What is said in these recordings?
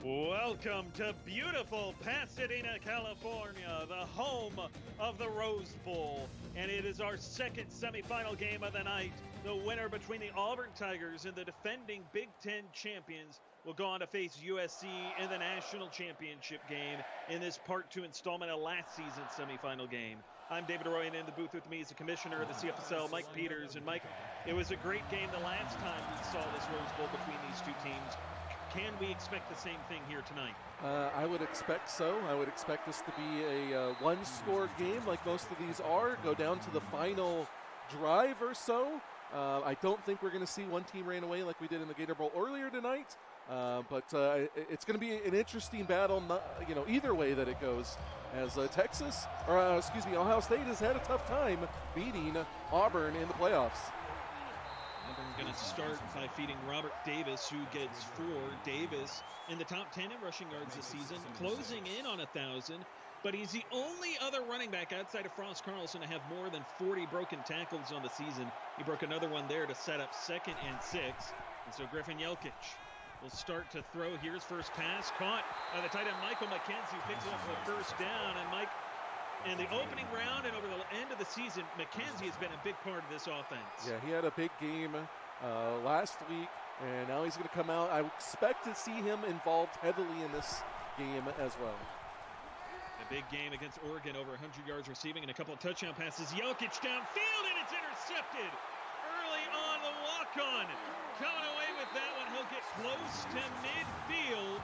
Welcome to beautiful Pasadena, California, the home of the Rose Bowl. And it is our second semifinal game of the night. The winner between the Auburn Tigers and the defending Big Ten champions will go on to face USC in the national championship game in this Part 2 installment of last season's semifinal game. I'm David Roy, and in the booth with me is the commissioner of the CFSL, Mike Peters. And Mike, it was a great game the last time we saw this Rose Bowl between these two teams. Can we expect the same thing here tonight? I would expect so. I would expect this to be a one-score game like most of these are, go down to the final drive or so. I don't think we're going to see one team ran away like we did in the Gator Bowl earlier tonight, but it's going to be an interesting battle, either way that it goes, as Ohio State has had a tough time beating Auburn in the playoffs. Auburn going to start by feeding Robert Davis, who gets 4. Davis in the top 10 in rushing yards this season, closing in on 1,000. But he's the only other running back outside of Frost Carlson to have more than 40 broken tackles on the season. He broke another one there to set up 2nd and 6. And so Griffin Jelkic will start to throw. Here's first pass, caught by the tight end Michael McKenzie, who picks it up for a first down. And Mike, in the opening round and over the end of the season, McKenzie has been a big part of this offense. Yeah, he had a big game last week, and now he's going to come out. I expect to see him involved heavily in this game as well. A big game against Oregon, over 100 yards receiving and a couple of touchdown passes. Jelkic downfield, and it's intercepted early on the walk-on. Coming away with that one, he'll get close to midfield.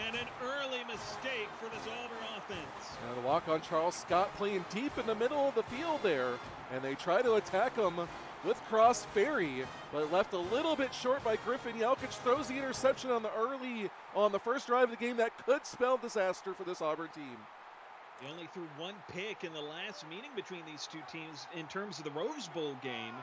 And an early mistake for this Auburn offense. Now the walk-on Charles Scott playing deep in the middle of the field there, and they try to attack him with Cross Ferry, but left a little bit short by Griffin. Jelkic throws the interception on the first drive of the game. That could spell disaster for this Auburn team. He only threw one pick in the last meeting between these two teams in terms of the Rose Bowl game.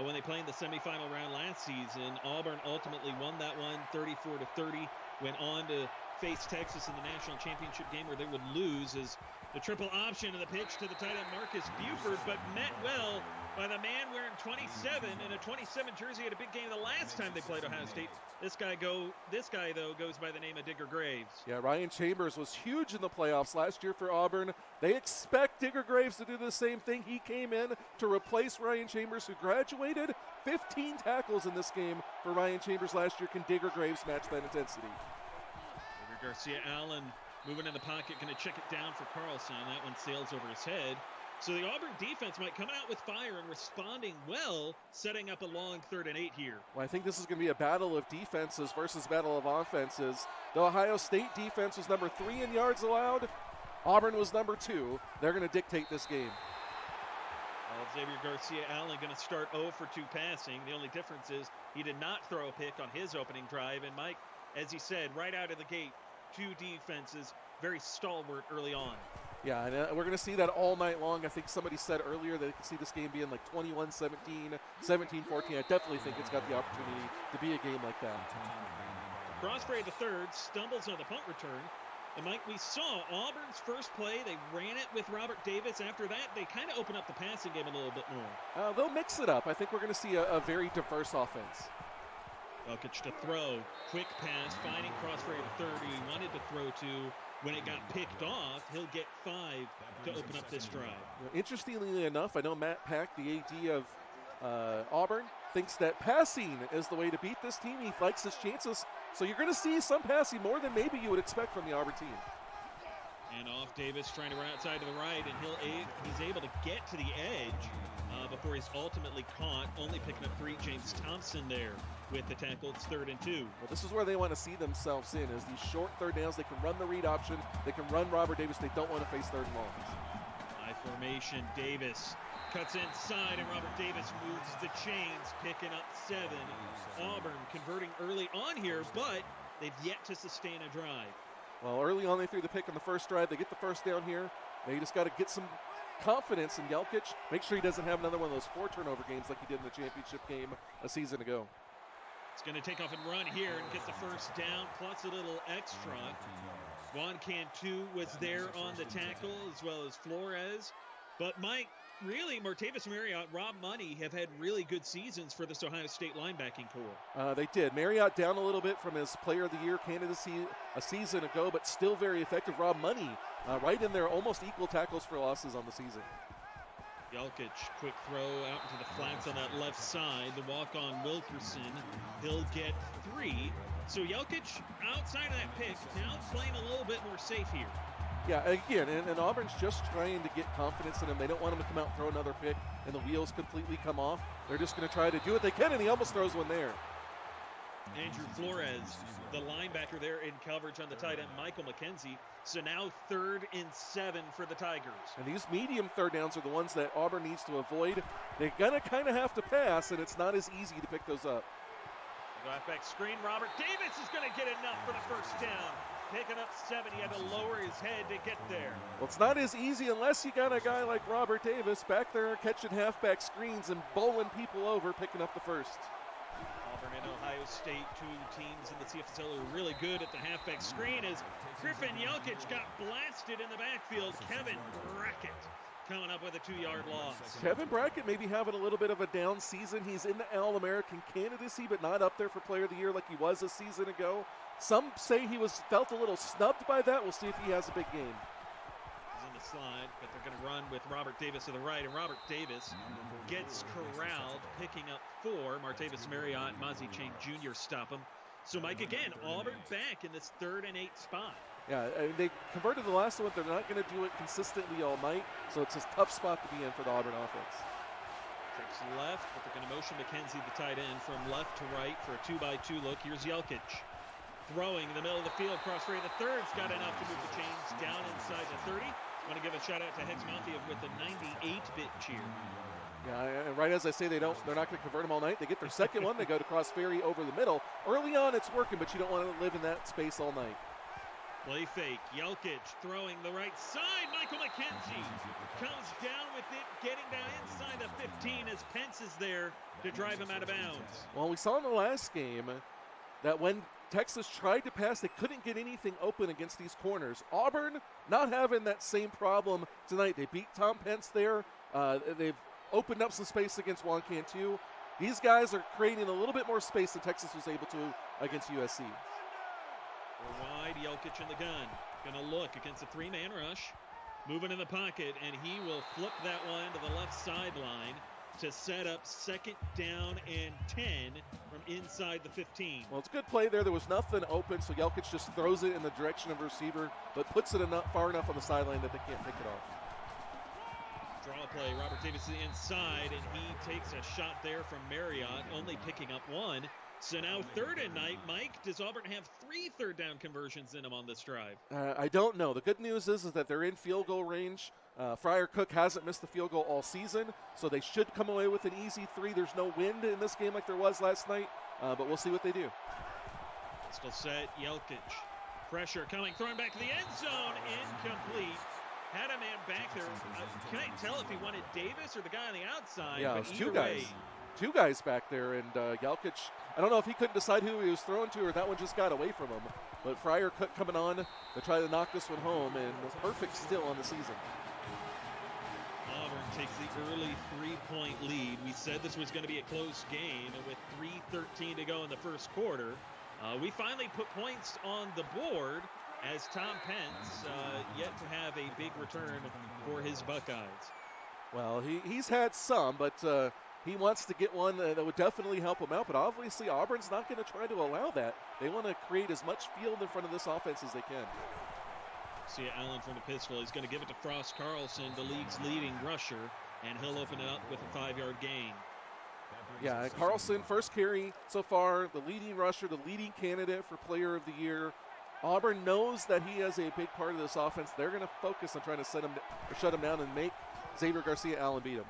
When they played in the semifinal round last season, Auburn ultimately won that one 34-30, went on to face Texas in the national championship game where they would lose as the triple option of the pitch to the tight end Marcus Buford, but met well by the man wearing 27 in a 27 jersey. Had a big game the last time they played Ohio State. This guy though goes by the name of Digger Graves. Yeah, Ryan Chambers was huge in the playoffs last year for Auburn. They expect Digger Graves to do the same thing. He came in to replace Ryan Chambers, who graduated. 15 tackles in this game for Ryan Chambers last year. Can Digger Graves match that intensity? Garcia Allen moving in the pocket, going to check it down for Carlson. That one sails over his head. So the Auburn defense might come out with fire and responding well, setting up a long 3rd and 8 here. Well, I think this is going to be a battle of defenses versus battle of offenses. The Ohio State defense was number 3 in yards allowed. Auburn was number 2. They're going to dictate this game. Xavier Garcia Allen going to start 0 for 2 passing. The only difference is he did not throw a pick on his opening drive. And Mike, as he said, right out of the gate, 2 defenses, very stalwart early on. Yeah, and we're going to see that all night long. I think somebody said earlier that they could see this game being like 21-17, 17-14. I definitely think it's got the opportunity to be a game like that. Crossbury the third stumbles on the punt return. And Mike, we saw Auburn's first play. They ran it with Robert Davis. After that, they kind of open up the passing game a little bit more. They'll mix it up. I think we're going to see a very diverse offense. Jelkic to throw. Quick pass, finding Crossbury the third, who he wanted to throw to. When it got picked off, he'll get 5 to open up this drive. Interestingly enough, I know Matt Pack, the AD of Auburn, thinks that passing is the way to beat this team. He likes his chances. So you're going to see some passing, more than maybe you would expect from the Auburn team. And off Davis, trying to run outside to the right, and he's able to get to the edge before he's ultimately caught, only picking up 3. James Thompson there with the tackle. It's 3rd and 2. Well, this is where they want to see themselves in, is these short 3rd downs. They can run the read option. They can run Robert Davis. They don't want to face 3rd and longs. High formation, Davis cuts inside, and Robert Davis moves the chains, picking up 7. Auburn converting early on here, but they've yet to sustain a drive. Well, early on they threw the pick on the first drive. They get the first down here. They just got to get some confidence in Jelkic. Make sure he doesn't have another one of those 4 turnover games like he did in the championship game a season ago. It's going to take off and run here and get the first down, plus a little extra. Juan Cantu was there on the tackle, as well as Flores. But Mike, really, Martavis Marriott, Rob Money have had really good seasons for this Ohio State linebacking core. They did. Marriott down a little bit from his Player of the Year candidacy a season ago, but still very effective. Rob Money right in there, almost equal tackles for losses on the season. Yelkic, quick throw out into the flats on that left side. The walk-on Wilkerson, he'll get 3. So Yelkic, outside of that pick, now playing a little bit more safe here. Yeah, again, and Auburn's just trying to get confidence in him. They don't want him to come out and throw another pick and the wheels completely come off. They're just going to try to do what they can, and he almost throws one there. Andrew Flores, the linebacker there in coverage on the tight end, Michael McKenzie. So now 3rd and 7 for the Tigers. And these medium third downs are the ones that Auburn needs to avoid. They're going to kind of have to pass, and it's not as easy to pick those up. Back screen, Robert Davis is going to get enough for the first down. Picking up 7, he had to lower his head to get there. Well, it's not as easy unless you got a guy like Robert Davis back there catching halfback screens and bowling people over, picking up the first. Auburn and Ohio State, 2 teams in the CFSL are really good at the halfback screen as Griffin Yelkic got blasted in the backfield. Kevin Brackett coming up with a 2-yard loss. Kevin Brackett maybe having a little bit of a down season. He's in the All-American candidacy, but not up there for Player of the Year like he was a season ago. Some say he felt a little snubbed by that. We'll see if he has a big game. He's in the slide, but they're going to run with Robert Davis to the right, and Robert Davis gets corralled, picking up 4. Martavis Marriott and Mozzie Chain Jr. stop him. So, Mike, again, Auburn back in this 3rd and 8 spot. Yeah, they converted the last one. They're not going to do it consistently all night, so it's a tough spot to be in for the Auburn offense. Trips left, but they're going to motion McKenzie, the tight end, from left to right for a 2-by-2 look. Here's Yelkic. Throwing in the middle of the field, cross Ray the third's got enough to move the chains down inside the 30. Want to give a shout out to Hex Mafia with the 98-bit cheer. Yeah, and right as I say, they're not going to convert them all night. They get their second one. They go to cross Ferry over the middle. Early on, it's working, but you don't want to live in that space all night. Play fake. Yelkic throwing the right side. Michael McKenzie comes down with it, getting down inside the 15 as Pence is there to drive him out of bounds. Well, we saw in the last game that when Texas tried to pass, they couldn't get anything open against these corners. Auburn not having that same problem tonight. They beat Tom Pence there. They've opened up some space against Juan Cantu. These guys are creating a little bit more space than Texas was able to against USC. Wide, Yelkic in the gun. Gonna look against a 3-man rush. Moving in the pocket, and he will flip that one to the left sideline to set up 2nd down and 10 from inside the 15. Well, it's a good play there. There was nothing open, so Yelkic just throws it in the direction of the receiver, but puts it far enough on the sideline that they can't pick it off. Draw play, Robert Davis is inside, and he takes a shot there from Marriott, only picking up 1. So now 3rd and 9. Mike, does Auburn have 3 third-down conversions in them on this drive? I don't know. The good news is that they're in field goal range. Friar Cook hasn't missed the field goal all season, so they should come away with an easy 3. There's no wind in this game like there was last night, but we'll see what they do. Still set, Yelkic. Pressure coming, throwing back to the end zone, incomplete. Had a man back there. Can't tell if he wanted Davis or the guy on the outside. Yeah, but it was 2 way, guys. 2 guys back there, and Yelkic, I don't know if he couldn't decide who he was throwing to or that one just got away from him. But Friar Cook coming on to try to knock this one home, and a perfect still on the season. Auburn takes the early 3-point lead. We said this was going to be a close game, and with 3:13 to go in the first quarter, we finally put points on the board as Tom Pence yet to have a big return for his Buckeyes. Well, he's had some, but he wants to get one that would definitely help him out. But obviously, Auburn's not going to try to allow that. They want to create as much field in front of this offense as they can. See Allen from the pistol. He's going to give it to Frost Carlson, the league's leading rusher, and he'll open it up with a 5-yard gain. Yeah, Carlson, first carry so far, the leading rusher, the leading candidate for Player of the Year. Auburn knows that he is a big part of this offense. They're going to focus on trying to shut him down and make Xavier Garcia-Allen beat him.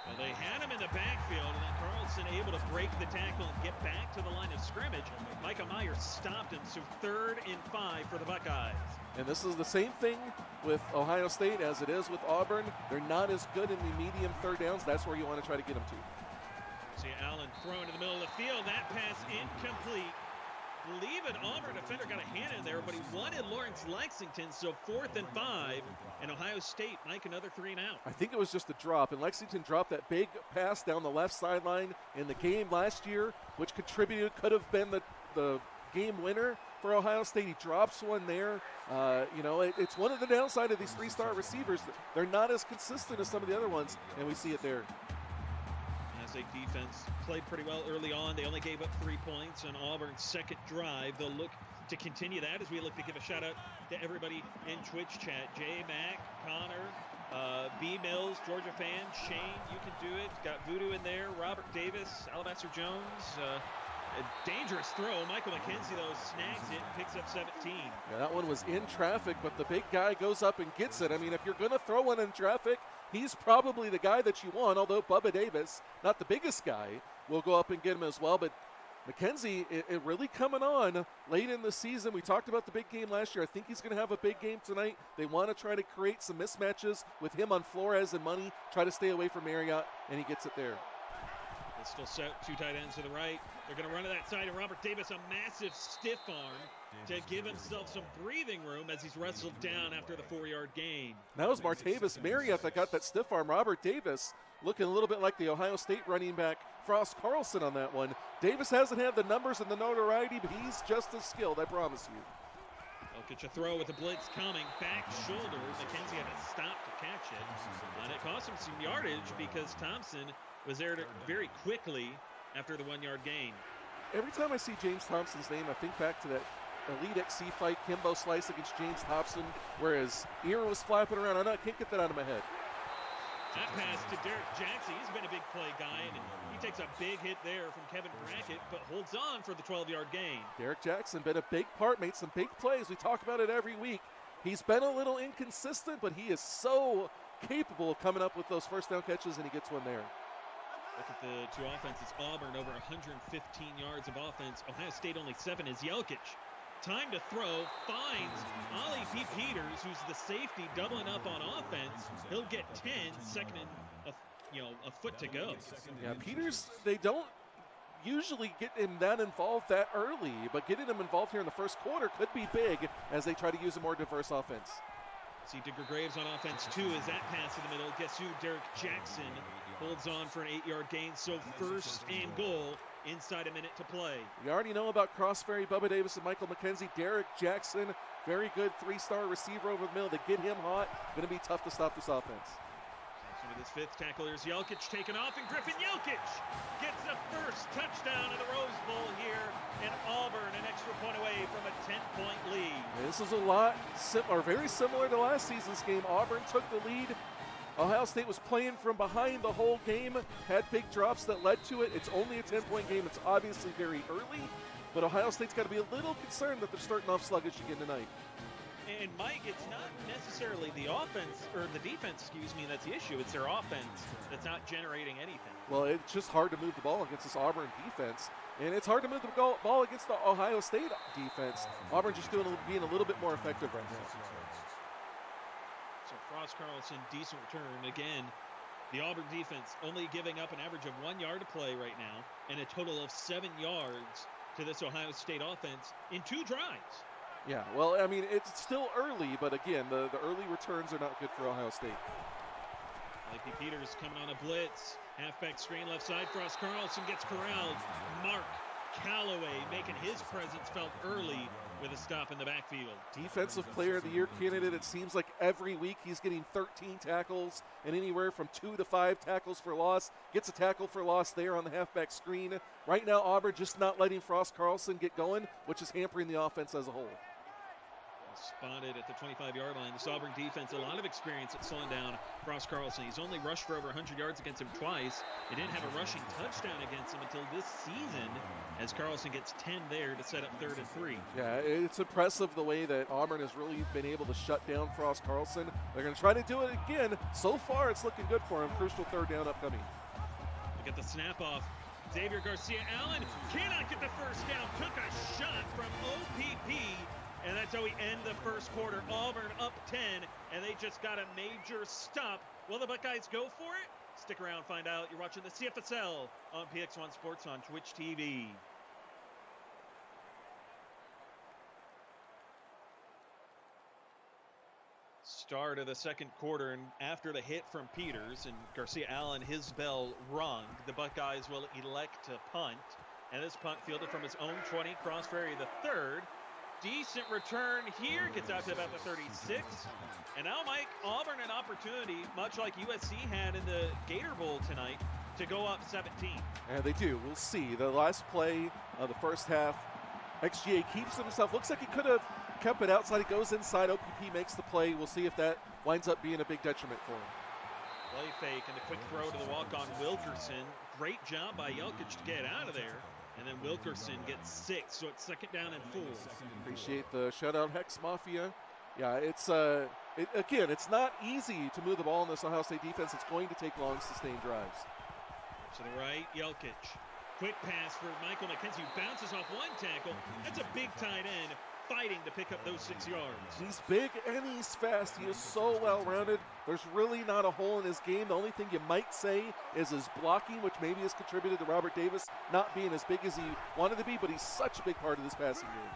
Well, they had him in the backfield, and then Carlson able to break the tackle and get back to the line of scrimmage. Micah Myers stopped him, so 3rd and 5 for the Buckeyes. And this is the same thing with Ohio State as it is with Auburn. They're not as good in the medium third downs. That's where you want to try to get them to. See Allen thrown to the middle of the field. That pass incomplete. Leaving Auburn a defender got a hand in there, but he wanted Lawrence Lexington, so 4th and 5, and Ohio State, Mike, another 3 and out. I think it was just a drop, and Lexington dropped that big pass down the left sideline in the game last year, which could have been the game winner for Ohio State. He drops one there. It's one of the downside of these 3-star receivers. They're not as consistent as some of the other ones, and we see it there. State defense played pretty well early on. They only gave up 3 points on Auburn's second drive. They'll look to continue that as we look to give a shout out to everybody in Twitch chat. J Mac, Connor, B Mills, Georgia fan, Shane, you can do it. Got Voodoo in there, Robert Davis, Alabaster Jones. A dangerous throw. Michael McKenzie, though, snags it and picks up 17. Yeah, that one was in traffic, but the big guy goes up and gets it. I mean, if you're going to throw one in traffic, he's probably the guy that you want, although Bubba Davis, not the biggest guy, will go up and get him as well. But McKenzie, it really coming on late in the season. We talked about the big game last year. I think he's going to have a big game tonight. They want to try to create some mismatches with him on Flores and Money, try to stay away from Marriott, and he gets it there. They still set 2 tight ends to the right. They're going to run to that side, and Robert Davis, a massive stiff arm to give himself some breathing room as he's wrestled down after the 4-yard gain. That was Martavis Marriott that got that stiff arm. Robert Davis looking a little bit like the Ohio State running back Frost Carlson on that one. Davis hasn't had the numbers and the notoriety, but he's just as skilled, I promise you. They'll get you throw with the blitz coming. Back shoulder. McKenzie had to stop to catch it. And it cost him some yardage because Thompson was there very quickly after the 1-yard gain. Every time I see James Thompson's name, I think back to that Elite XC fight, Kimbo Slice against James Thompson, where his ear was flapping around. I can't get that out of my head. That pass to Derek Jackson. He's been a big play guy, and he takes a big hit there from Kevin Brackett, but holds on for the 12-yard gain. Derek Jackson been a big part, made some big plays. We talk about it every week. He's been a little inconsistent, but he is so capable of coming up with those first down catches, and he gets one there. Look at the 2 offenses. Auburn over 115 yards of offense. Ohio State only 7 is Jelkic. Time to throw, finds Ollie P. Peters, who's the safety, doubling up on offense. He'll get 10, second and a foot to go. Yeah, Peters, they don't usually get him that involved that early, but getting him involved here in the first quarter could be big as they try to use a more diverse offense. See Digger Graves on offense too as that pass in the middle. Guess who? Derek Jackson holds on for an 8-yard gain. So 1st and goal inside a minute to play. We already know about Crossferry, Bubba Davis, and Michael McKenzie. Derek Jackson, very good 3-star receiver over the middle. They get him hot. Going to be tough to stop this offense. So with his 5th tackle, here's Jelkic taken off, and Griffin Jelkic gets the first touchdown of the Rose Bowl here, and Auburn an extra point away from a 10-point lead. This is a lot, very similar to last season's game. Auburn took the lead. Ohio State was playing from behind the whole game, had big drops that led to it. It's only a 10-point game. It's obviously very early, but Ohio State's got to be a little concerned that they're starting off sluggish again tonight. And Mike, it's not necessarily the offense, or the defense, excuse me, that's the issue. It's their offense that's not generating anything. Well, it's just hard to move the ball against this Auburn defense, and it's hard to move the ball against the Ohio State defense. Auburn just being a little bit more effective right now. So Frost Carlson, decent return. Again, the Auburn defense only giving up an average of 1 yard to play right now, and a total of 7 yards to this Ohio State offense in 2 drives. Yeah, well, I mean, it's still early, but again, the early returns are not good for Ohio State. L.A.P. Peters coming on a blitz. Halfback screen left side. Frost Carlson gets corralled. Mark Callaway making his presence felt early with a stop in the backfield. Defensive Player of the Year candidate. It seems like every week he's getting 13 tackles and anywhere from 2 to 5 tackles for loss. Gets a tackle for loss there on the halfback screen. Right now, Auburn just not letting Frost Carlson get going, which is hampering the offense as a whole. Spotted at the 25-yard line. This Auburn defense, a lot of experience at slowing down Frost Carlson. He's only rushed for over 100 yards against him twice. They didn't have a rushing touchdown against him until this season, as Carlson gets 10 there to set up 3rd and 3. Yeah, it's impressive the way that Auburn has really been able to shut down Frost Carlson. They're going to try to do it again. So far, it's looking good for him. Crucial 3rd down upcoming. Look at the snap off. Xavier Garcia Allen cannot get the first down. Took a shot from OPP. And that's how we end the first quarter. Auburn up 10, and they just got a major stop. Will the Buckeyes go for it? Stick around, find out. You're watching the CFSL on PX1 Sports on Twitch TV. Start of the second quarter, and after the hit from Peters and Garcia Allen, his bell rung. The Buckeyes will elect to punt, and this punt fielded from his own 20, cross ferry the third. Decent return here, gets out to about the 36. And now, Mike, Auburn an opportunity, much like USC had in the Gator Bowl tonight, to go up 17. And they do. We'll see. The last play of the first half, XGA keeps himself. Looks like he could have kept it outside. It goes inside. OPP makes the play. We'll see if that winds up being a big detriment for him. Play fake and the quick throw to the walk-on Wilkerson. Great job by Jelkic to get out of there. And then Wilkerson gets 6, so it's second down and 4. Appreciate the shout-out, Hex Mafia. Yeah, it's again, it's not easy to move the ball in this Ohio State defense. It's going to take long, sustained drives. To the right, Jelkic. Quick pass for Michael McKenzie, who bounces off one tackle. That's a big tight end fighting to pick up those 6 yards. He's big and he's fast. He is so well-rounded. There's really not a hole in his game. The only thing you might say is his blocking, which maybe has contributed to Robert Davis not being as big as he wanted to be, but he's such a big part of this passing game.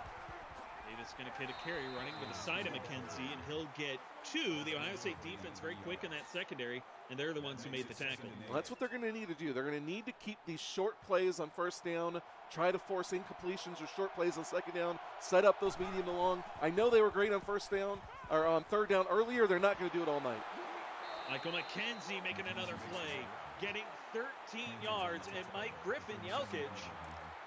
Davis going to get a carry running to the side of McKenzie, and he'll get 2. The Ohio State defense very quick in that secondary, and they're the ones who made the tackle. Well, that's what they're going to need to do. They're going to need to keep these short plays on first down, try to force incompletions or short plays on second down, set up those medium to long. I know they were great on first down or on third down earlier. They're not going to do it all night. Michael McKenzie making another play, getting 13 yards, and Mike Griffin Jelkic,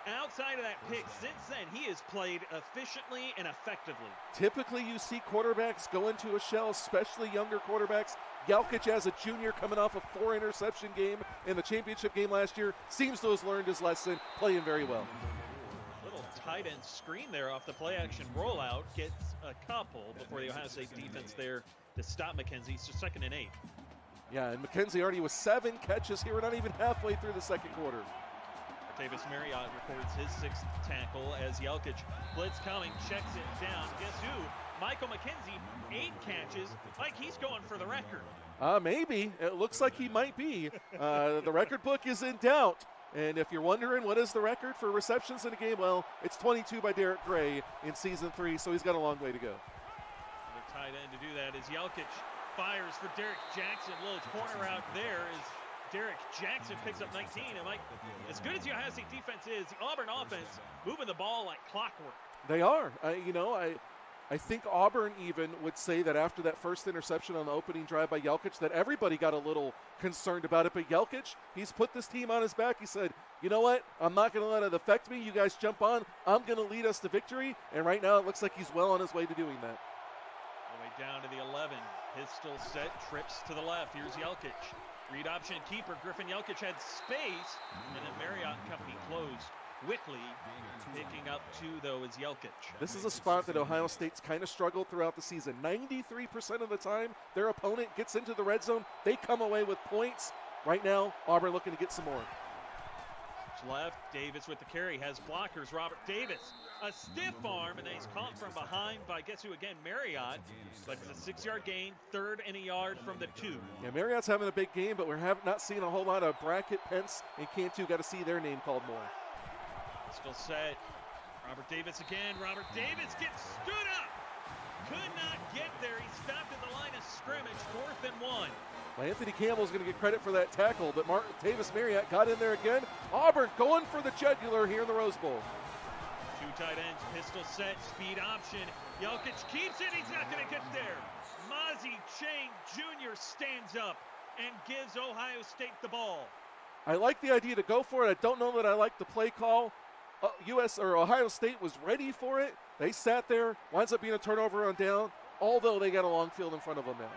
outside of that pick, since then, he has played efficiently and effectively. Typically, you see quarterbacks go into a shell, especially younger quarterbacks. Jelkic, as a junior, coming off a 4-interception game in the championship game last year, seems to have learned his lesson, playing very well. Little tight end screen there off the play-action rollout. Gets a couple before the Ohio State defense there to stop McKenzie. So 2nd and 8. Yeah, and McKenzie already with 7 catches here. We're not even halfway through the second quarter. Davis Marriott records his 6th tackle as Jelkic blitz coming, checks it down. Guess who? Michael McKenzie, 8 catches. Like he's going for the record. Maybe. It looks like he might be. The record book is in doubt. And if you're wondering what is the record for receptions in a game, well, it's 22 by Derek Gray in Season 3, so he's got a long way to go. The tight end to do that is Jelkic fires for Derek Jackson. Little corner out there is Derek Jackson picks up 19. And Mike, as good as the Ohio State defense is, the Auburn offense moving the ball like clockwork. They are. I think Auburn even would say that after that first interception on the opening drive by Jelkic that everybody got a little concerned about it. But Jelkic, he's put this team on his back. He said, you know what? I'm not going to let it affect me. You guys jump on. I'm going to lead us to victory. And right now it looks like he's well on his way to doing that. All the way down to the 11. Pistol set, trips to the left. Here's Jelkic. Read option keeper. Griffin Jelkic had space. And then Marriott and company closed. Quickly picking up 2, though, is Jelkic. This is a spot that Ohio State's kind of struggled throughout the season. 93% of the time, their opponent gets into the red zone. They come away with points. Right now, Auburn looking to get some more. Left, Davis with the carry, has blockers. Robert Davis, a stiff arm, and then he's caught from behind by, guess who again, Marriott. But it's a 6-yard gain, 3rd and a yard from the 2. Yeah, Marriott's having a big game, but we're not seeing a whole lot of Brackett, Pence, and Cantu. Got to see their name called more. Still set. Robert Davis again. Robert Davis gets stood up. Could not get there. He stopped at the line of scrimmage. 4th and 1. Well, Anthony Campbell's going to get credit for that tackle, but Davis Marriott got in there again. Auburn going for the jugular here in the Rose Bowl. 2 tight ends, pistol set, speed option. Jelkic keeps it. He's not going to get there. Mozzie Chang Jr. stands up and gives Ohio State the ball. I like the idea to go for it. I don't know that I like the play call. Ohio State was ready for it. They sat there. Winds up being a turnover on down, although they got a long field in front of them now.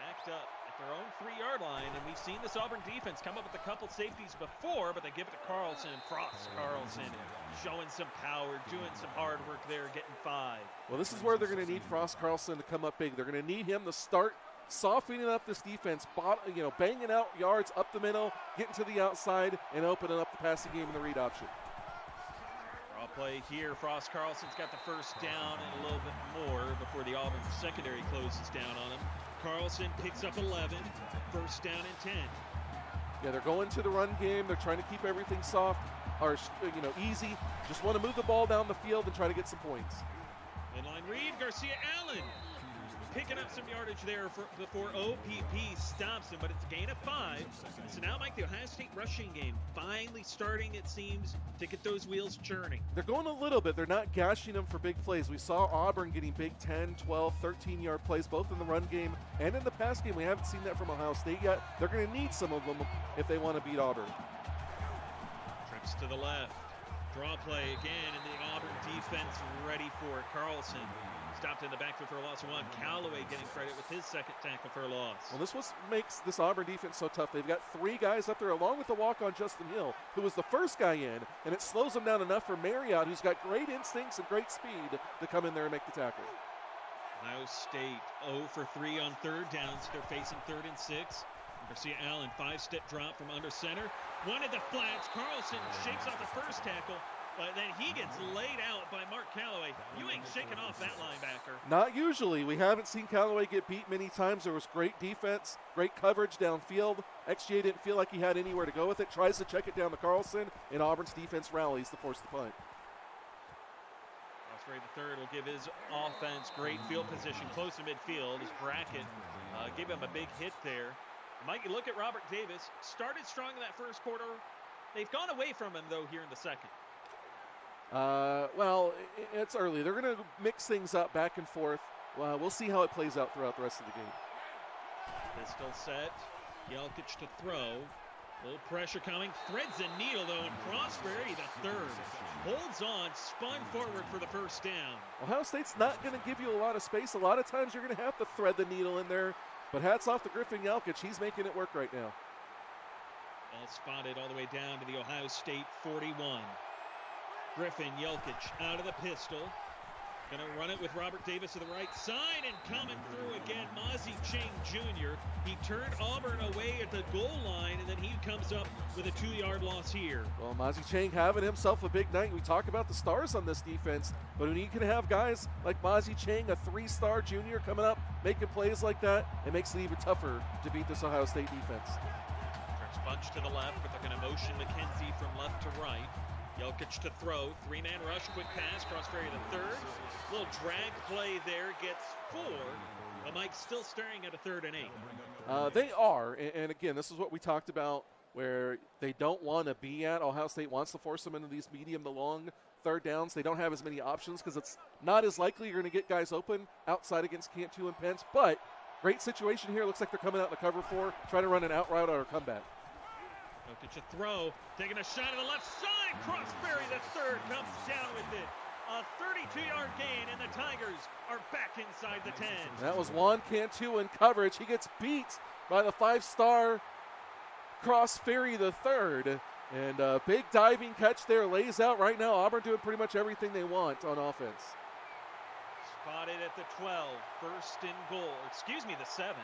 Backed up at their own 3-yard line, and we've seen this Auburn defense come up with a couple safeties before, but they give it to Carlson. Frost Carlson showing some power, doing some hard work there, getting 5. Well, this is where they're going to need Frost Carlson to come up big. They're going to need him to start softening up this defense, banging out yards up the middle, getting to the outside, and opening up the passing game in the read option. Draw play here. Frost Carlson's got the first down and a little bit more before the Auburn secondary closes down on him. Carlson picks up 11, first down and 10. Yeah, they're going to the run game. They're trying to keep everything soft or easy. Just want to move the ball down the field and try to get some points. Inline read, Garcia Allen. picking up some yardage there before OPP stops him, but it's a gain of 5. So now, Mike, the Ohio State rushing game finally starting, it seems, to get those wheels churning. They're going a little bit. They're not gashing them for big plays. We saw Auburn getting big 10, 12, 13-yard plays, both in the run game and in the pass game. We haven't seen that from Ohio State yet. They're going to need some of them if they want to beat Auburn. Trips to the left. Draw play again, and the Auburn defense ready for it. Carlson stopped in the backfield for a loss of 1. Callaway getting credit with his second tackle for a loss. Well, this makes this Auburn defense so tough. They've got 3 guys up there, along with the walk-on Justin Hill, who was the first guy in, and it slows them down enough for Marriott, who's got great instincts and great speed, to come in there and make the tackle. Ohio State 0 for 3 on third downs. They're facing 3rd and 6. Garcia Allen, 5-step drop from under center. One of the flats. Carlson shakes off the first tackle, but then he gets laid out by Mark Callaway. You ain't shaking off that linebacker. Not usually. We haven't seen Callaway get beat many times. There was great defense, great coverage downfield. XGA didn't feel like he had anywhere to go with it. Tries to check it down to Carlson, and Auburn's defense rallies to force the punt. Osprey III will give his offense great field position close to midfield. His bracket gave him a big hit there. Mike, you look at Robert Davis, started strong in that first quarter. They've gone away from him, though, here in the second. Well, it's early. They're going to mix things up back and forth. We'll see how it plays out throughout the rest of the game. Pistol set. Jelkic to throw. A little pressure coming. Threads a needle, though, and Crossberry, the third, holds on, spun forward for the first down. Ohio State's not going to give you a lot of space. A lot of times you're going to have to thread the needle in there. But hats off to Griffin Jelkic. He's making it work right now. Ball spotted all the way down to the Ohio State 41. Griffin Jelkic out of the pistol. Going to run it with Robert Davis to the right side, and coming through again, Mozzie Chang Jr. He turned Auburn away at the goal line, and then he comes up with a 2-yard loss here. Well, Mozzie Chang having himself a big night. We talk about the stars on this defense, but when you can have guys like Mozzie Chang, a 3-star junior, coming up, making plays like that, it makes it even tougher to beat this Ohio State defense. Trips bunch to the left, but they're going to motion McKenzie from left to right. Jelkic to throw, 3-man rush, quick pass, Crossberry the third. Little drag play there, gets 4. But Mike's still staring at a 3rd and 8. They are, and again, this is what we talked about, where they don't want to be at. Ohio State wants to force them into these medium to long third downs. They don't have as many options because it's not as likely you're going to get guys open outside against Cantu and Pence. But great situation here. Looks like they're coming out in the cover 4, trying to run an out route or a comeback. Jelkic a throw, taking a shot at the left side. Crossberry the third comes down with it. A 32-yard gain, and the Tigers are back inside the 10. That was Juan Cantu in coverage. He gets beat by the 5-star Crossberry the third. And a big diving catch there, lays out right now. Auburn doing pretty much everything they want on offense. Spotted at the 12, 1st and goal. Excuse me, the 7.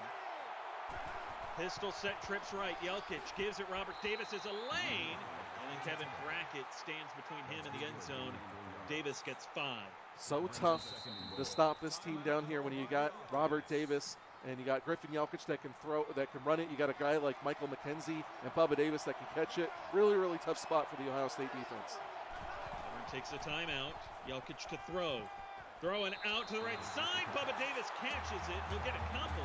Pistol set, trips right. Jelkic gives it. Robert Davis is a lane. And then Kevin Brackett stands between him and the end zone. Davis gets 5. So tough to stop this team down here when you got Robert Davis and you got Griffin Jelkic that can throw, that can run it. You got a guy like Michael McKenzie and Bubba Davis that can catch it. Really, really tough spot for the Ohio State defense. Auburn takes a timeout. Jelkic to throw. Throwing out to the right side. Bubba Davis catches it. He'll get a couple.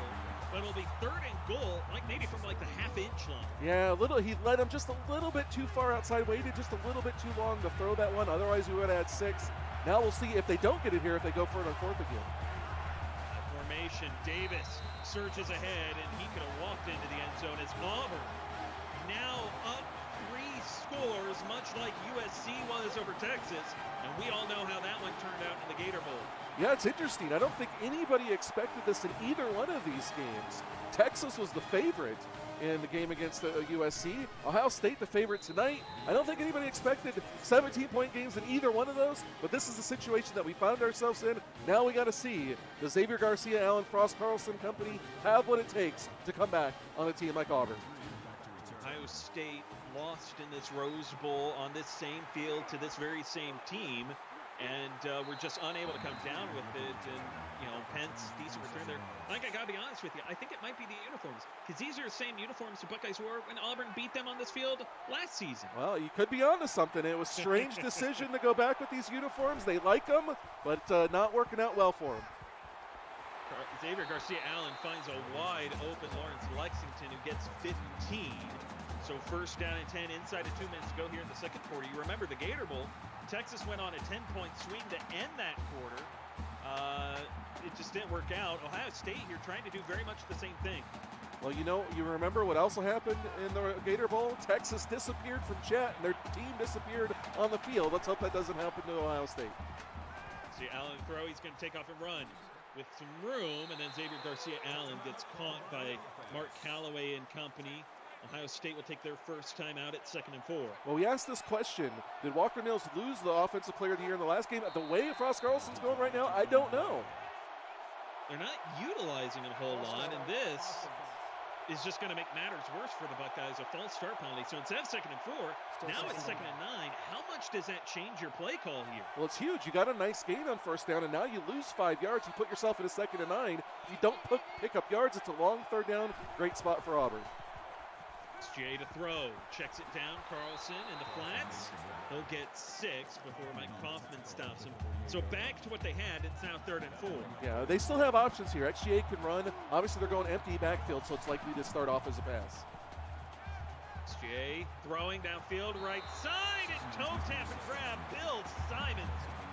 But it'll be 3rd and goal, like maybe from like the half-inch line. Yeah, he led him just a little bit too far outside, waited just a little bit too long to throw that one. Otherwise, we would have had 6. Now we'll see if they don't get it here, if they go for it on 4th again. Formation, Davis surges ahead, and he could have walked into the end zone as Auburn now up 3 scores, much like USC was over Texas. And we all know how that one turned out in the Gator Bowl. Yeah, it's interesting. I don't think anybody expected this in either one of these games. Texas was the favorite in the game against the USC. Ohio State the favorite tonight. I don't think anybody expected 17-point games in either one of those, but this is the situation that we found ourselves in. Now we got to see, does Xavier Garcia, Allen Frost, Carlson company have what it takes to come back on a team like Auburn? Ohio State lost in this Rose Bowl on this same field to this very same team. And we're just unable to come down with it. And, you know, Pence, decent return there. Mike, I got to be honest with you. I think it might be the uniforms. Because these are the same uniforms the Buckeyes wore when Auburn beat them on this field last season. Well, you could be onto something. It was a strange decision to go back with these uniforms. They like them, but not working out well for them. Xavier Garcia-Allen finds a wide open Lawrence Lexington, who gets 15. So first down and 10 inside of 2 minutes to go here in the second quarter. You remember the Gator Bowl, Texas went on a 10-point swing to end that quarter. It just didn't work out. Ohio State here trying to do very much the same thing. Well, you remember what also happened in the Gator Bowl? Texas disappeared from chat, and their team disappeared on the field. Let's hope that doesn't happen to Ohio State. See Allen throw, he's going to take off and run with some room, and then Xavier Garcia-Allen gets caught by Mark Callaway and company. Ohio State will take their first time out at 2nd and 4. Well, we asked this question. Did Walker Mills lose the Offensive Player of the Year in the last game? The way Frost Carlson's going right now, I don't know. They're not utilizing him a whole lot, and this is just going to make matters worse for the Buckeyes, a false start penalty. So instead of 2nd and 4, now it's 2nd and 9. How much does that change your play call here? Well, it's huge. You got a nice gain on first down, and now you lose 5 yards. You put yourself in a 2nd and 9. If you don't pick up yards, it's a long third down. Great spot for Auburn. SGA to throw, checks it down, Carlson in the flats. He'll get 6 before Mike Kaufman stops him. So back to what they had, it's now 3rd and 4. Yeah, they still have options here. XGA can run. Obviously, they're going empty backfield, so it's likely to start off as a pass. SGA throwing downfield, right side, and toe tap and grab. Bill Simons,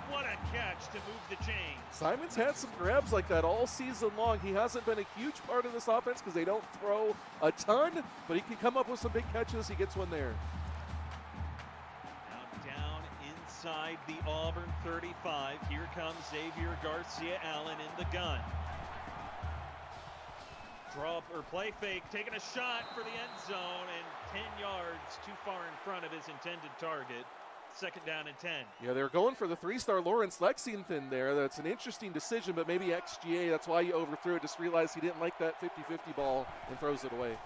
what a catch to move the chain. Simons had some grabs like that all season long. He hasn't been a huge part of this offense because they don't throw a ton, but he can come up with some big catches. He gets one there. Now down inside the Auburn 35. Here comes Xavier Garcia-Allen in the gun. Draw or play fake, taking a shot for the end zone, and 10 yards too far in front of his intended target. 2nd down and 10. Yeah, they're going for the 3-star Lawrence Lexington there. That's an interesting decision, but maybe XGA, that's why he overthrew it. Just realized he didn't like that 50-50 ball and throws it away.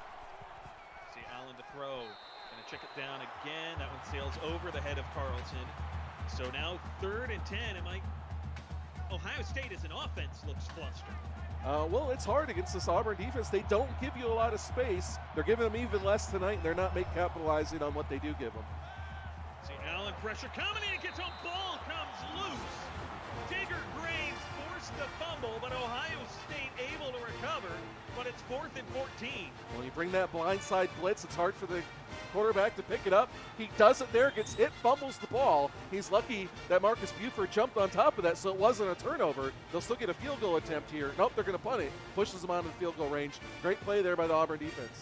See Allen to throw. Gonna check it down again. That one sails over the head of Carlson. So now 3rd and 10. And Ohio State as an offense looks flustered. Well, it's hard against this Auburn defense. They don't give you a lot of space. They're giving them even less tonight, and they're not capitalizing on what they do give them. See Allen pressure coming in, it gets on, ball comes loose. Digger Graves forced the fumble, but Ohio State able to recover, but it's 4th and 14. When you bring that blindside blitz, it's hard for the quarterback to pick it up. He does it there, gets hit, fumbles the ball. He's lucky that Marcus Buford jumped on top of that, so it wasn't a turnover. They'll still get a field goal attempt here. Nope, they're going to punt it. Pushes them out of the field goal range. Great play there by the Auburn defense.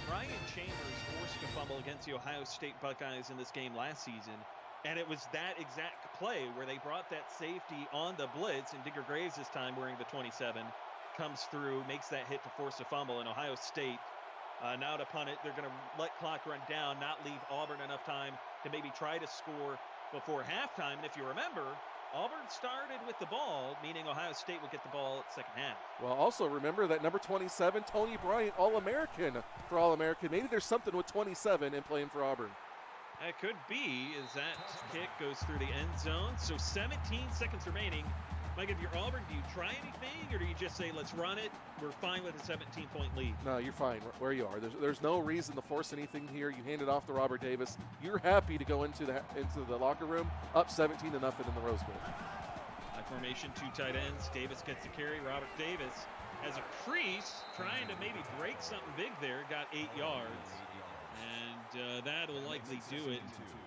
Ryan Chambers forced a fumble against the Ohio State Buckeyes in this game last season, and it was that exact play where they brought that safety on the blitz, and Digger Graves this time wearing the 27 comes through, makes that hit to force a fumble, and Ohio State now to punt it. They're going to let clock run down, not leave Auburn enough time to maybe try to score before halftime. And if you remember, Auburn started with the ball, meaning Ohio State will get the ball at 2nd half. Well, also remember that number 27, Tony Bryant, All-American for All-American. Maybe there's something with 27 and playing for Auburn. That could be, as that kick goes through the end zone. So 17 seconds remaining. Mike, if you're Auburn, do you try anything, or do you just say, let's run it? We're fine with a 17-point lead. No, you're fine where you are. There's no reason to force anything here. You hand it off to Robert Davis. You're happy to go into the locker room up 17-0 in the Rose Bowl. High formation, 2 tight ends. Davis gets the carry. Robert Davis has a crease, trying to maybe break something big there. Got 8 yards. And that'll likely do it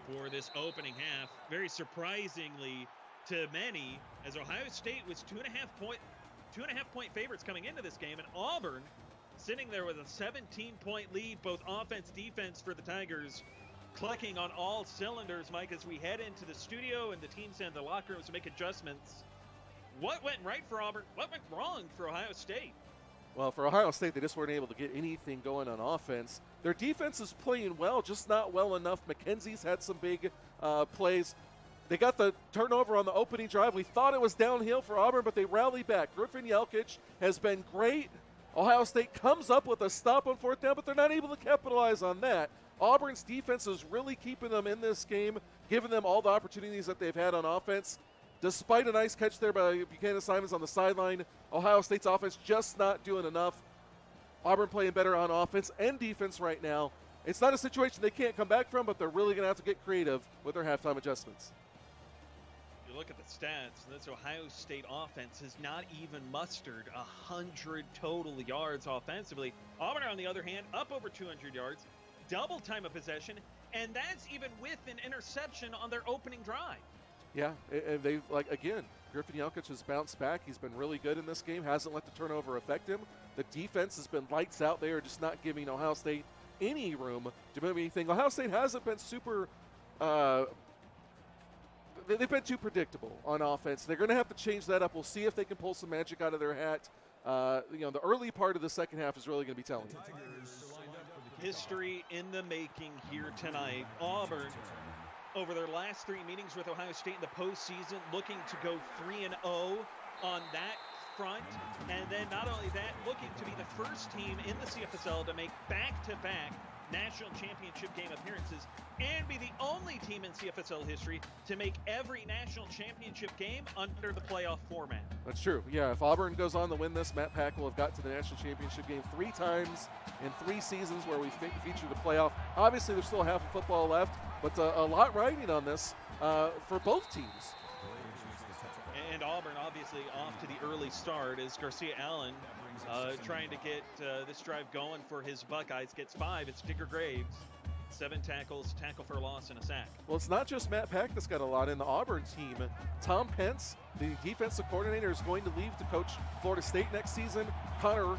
for this opening half. Very surprisingly to many, as Ohio State was 2.5-point favorites coming into this game, and Auburn sitting there with a 17-point lead, both offense, defense for the Tigers, clicking on all cylinders. Mike, as we head into the studio and the teams and the locker rooms to make adjustments, what went right for Auburn? What went wrong for Ohio State? Well, for Ohio State, they just weren't able to get anything going on offense. Their defense is playing well, just not well enough. McKenzie's had some big plays. They got the turnover on the opening drive. We thought it was downhill for Auburn, but they rallied back. Griffin Yelkich has been great. Ohio State comes up with a stop on 4th down, but they're not able to capitalize on that. Auburn's defense is really keeping them in this game, giving them all the opportunities that they've had on offense. Despite a nice catch there by Buchanan Simons on the sideline, Ohio State's offense just not doing enough. Auburn playing better on offense and defense right now. It's not a situation they can't come back from, but they're really going to have to get creative with their halftime adjustments. You look at the stats, this Ohio State offense has not even mustered 100 total yards offensively. Auburn, on the other hand, up over 200 yards, double time of possession, and that's even with an interception on their opening drive. Yeah, and they've, like, again, Griffin Jelkic has bounced back. He's been really good in this game, hasn't let the turnover affect him. The defense has been lights out. They are just not giving Ohio State any room to move anything. Ohio State hasn't been super they've been too predictable on offense. They're going to have to change that up. We'll see if they can pull some magic out of their hat. The early part of the second half is really going to be telling. History in the making here tonight. Auburn, over their last 3 meetings with Ohio State in the postseason, looking to go 3-0 on that front. And then not only that, looking to be the first team in the CFSL to make back-to-back national championship game appearances and be the only team in CFSL history to make every national championship game under the playoff format. That's true. Yeah, if Auburn goes on to win this, Matt Pack will have got to the national championship game 3 times in 3 seasons where we feature the playoff. Obviously, there's still half of football left, but a lot riding on this for both teams. And Auburn obviously off to the early start as Garcia Allen trying to get this drive going for his Buckeyes. Gets 5. It's Digger Graves. 7 tackles, tackle for a loss, and a sack. Well, it's not just Matt Pack that's got a lot in the Auburn team. Tom Pence, the defensive coordinator, is going to leave to coach Florida State next season. Connor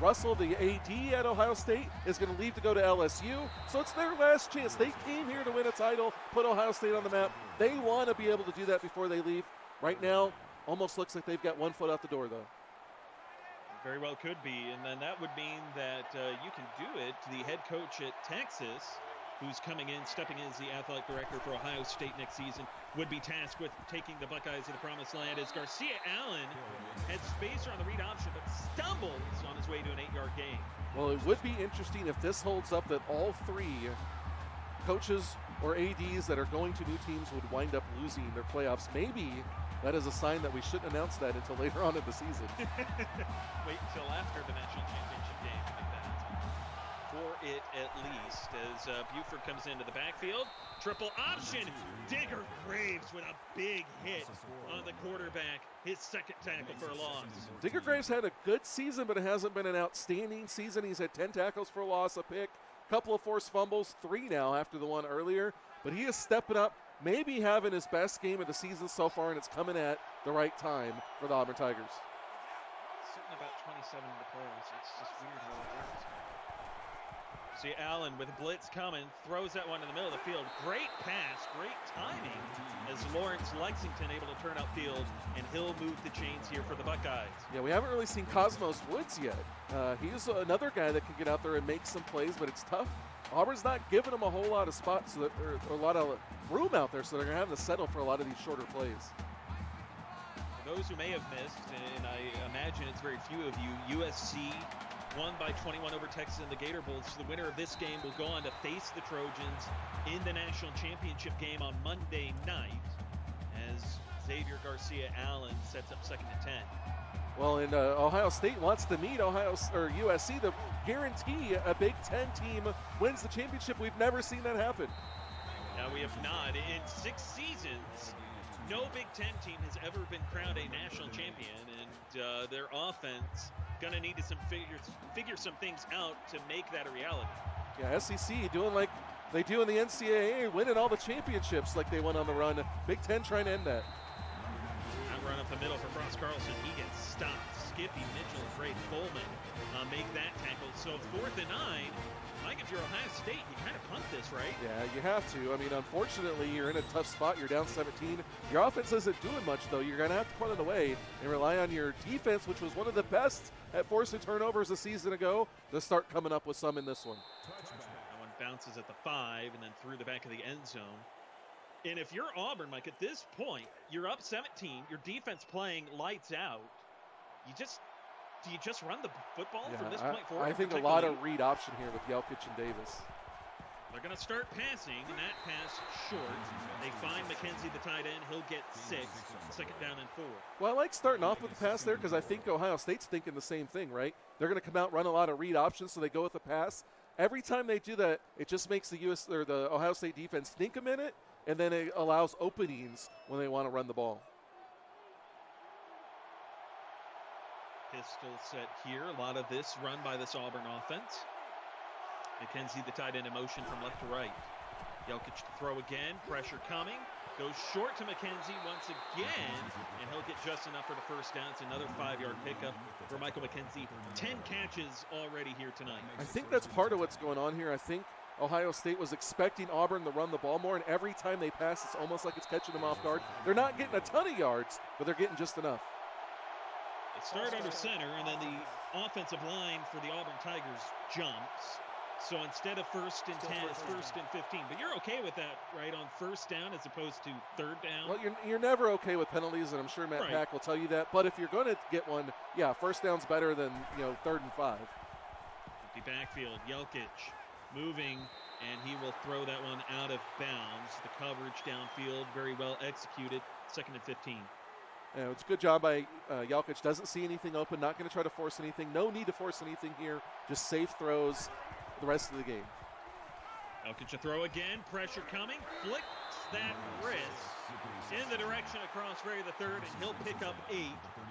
Russell, the AD at Ohio State, is going to leave to go to LSU. So it's their last chance. They came here to win a title, put Ohio State on the map. They want to be able to do that before they leave. Right now, almost looks like they've got 1 foot out the door, though. Very well could be, and then that would mean that you can do it. The head coach at Texas, who's coming in, stepping in as the athletic director for Ohio State next season, would be tasked with taking the Buckeyes to the promised land as Garcia Allen had spacer on the read option, but stumbles on his way to an 8-yard gain. Well, it would be interesting if this holds up, that all 3 coaches or ADs that are going to new teams would wind up losing their playoffs. Maybe that is a sign that we shouldn't announce that until later on in the season. Wait until after the national championship game to make that announcement. For it at least, as Buford comes into the backfield. Triple option. Digger Graves with a big hit on the quarterback. His second tackle for a loss. Digger Graves had a good season, but it hasn't been an outstanding season. He's had 10 tackles for a loss, a pick, couple of forced fumbles, 3 now after the one earlier. But he is stepping up, maybe having his best game of the season so far, and it's coming at the right time for the Auburn Tigers. Sitting about 27 in the polls. It's just weird how it works. See Allen with a blitz coming, throws that one in the middle of the field. Great pass, great timing as Lawrence Lexington able to turn upfield, and he'll move the chains here for the Buckeyes. Yeah, we haven't really seen Cosmos Woods yet. He's another guy that can get out there and make some plays, but it's tough. Auburn's not giving him a whole lot of spots, or a lot of room out there, so they're going to have to settle for a lot of these shorter plays. For those who may have missed, and I imagine it's very few of you, USC won by 21 over Texas in the Gator Bowl. So the winner of this game will go on to face the Trojans in the national championship game on Monday night as Xavier Garcia Allen sets up 2nd and 10. Well, and Ohio State wants to meet USC to guarantee a Big Ten team wins the championship. We've never seen that happen. Now we have not. In 6 seasons, no Big Ten team has ever been crowned a national champion, and their offense going to need to figure some things out to make that a reality. Yeah, SEC doing like they do in the NCAA, winning all the championships like they went on the run. Big Ten trying to end that. Run up the middle for Frost Carlson. He gets stopped. Skippy Mitchell and Ray Coleman make that tackle. So 4th and 9. Mike, if you're Ohio State, you kind of punt this, right? Yeah, you have to. I mean, unfortunately, you're in a tough spot. You're down 17. Your offense isn't doing much, though. You're going to have to punt it away and rely on your defense, which was one of the best at forcing turnovers a season ago, to start coming up with some in this one. That one bounces at the 5 and then through the back of the end zone. And if you're Auburn, Mike, at this point, you're up 17, your defense playing lights out. Do you just run the football from this point forward? I think a lot of read option here with Jelkic and Davis. They're going to start passing, and that pass short. They find McKenzie, the tight end. He'll get 6, 2nd down and 4. Well, I like starting off with the pass there because I think Ohio State's thinking the same thing, right? They're going to come out, run a lot of read options, so they go with the pass. Every time they do that, it just makes the Ohio State defense think a minute, and then it allows openings when they want to run the ball. Pistol set here. A lot of this run by this Auburn offense. McKenzie, the tight end, in motion from left to right. Jelkic to throw again. Pressure coming. Goes short to McKenzie once again, and he'll get just enough for the first down. It's another 5-yard pickup for Michael McKenzie. 10 catches already here tonight. I think that's part of what's going on here. I think Ohio State was expecting Auburn to run the ball more, and every time they pass, it's almost like it's catching them off guard. They're not getting a ton of yards, but they're getting just enough. They start under center, and then the offensive line for the Auburn Tigers jumps. So instead of 1st and 10, it's 1st and 15. But you're okay with that, right, on first down as opposed to third down? Well, you're never okay with penalties, and I'm sure Matt Pack will tell you that. But if you're going to get one, yeah, first down's better than 3rd and 5. Empty backfield. Jelkic moving, and he will throw that one out of bounds. The coverage downfield, very well executed. 2nd and 15. It's a good job by Jelkic. Doesn't see anything open. Not going to try to force anything. No need to force anything here. Just safe throws the rest of the game. Jelkic to throw again. Pressure coming. Flicks that wrist in the direction of Crossberry the third, and he'll pick up 8.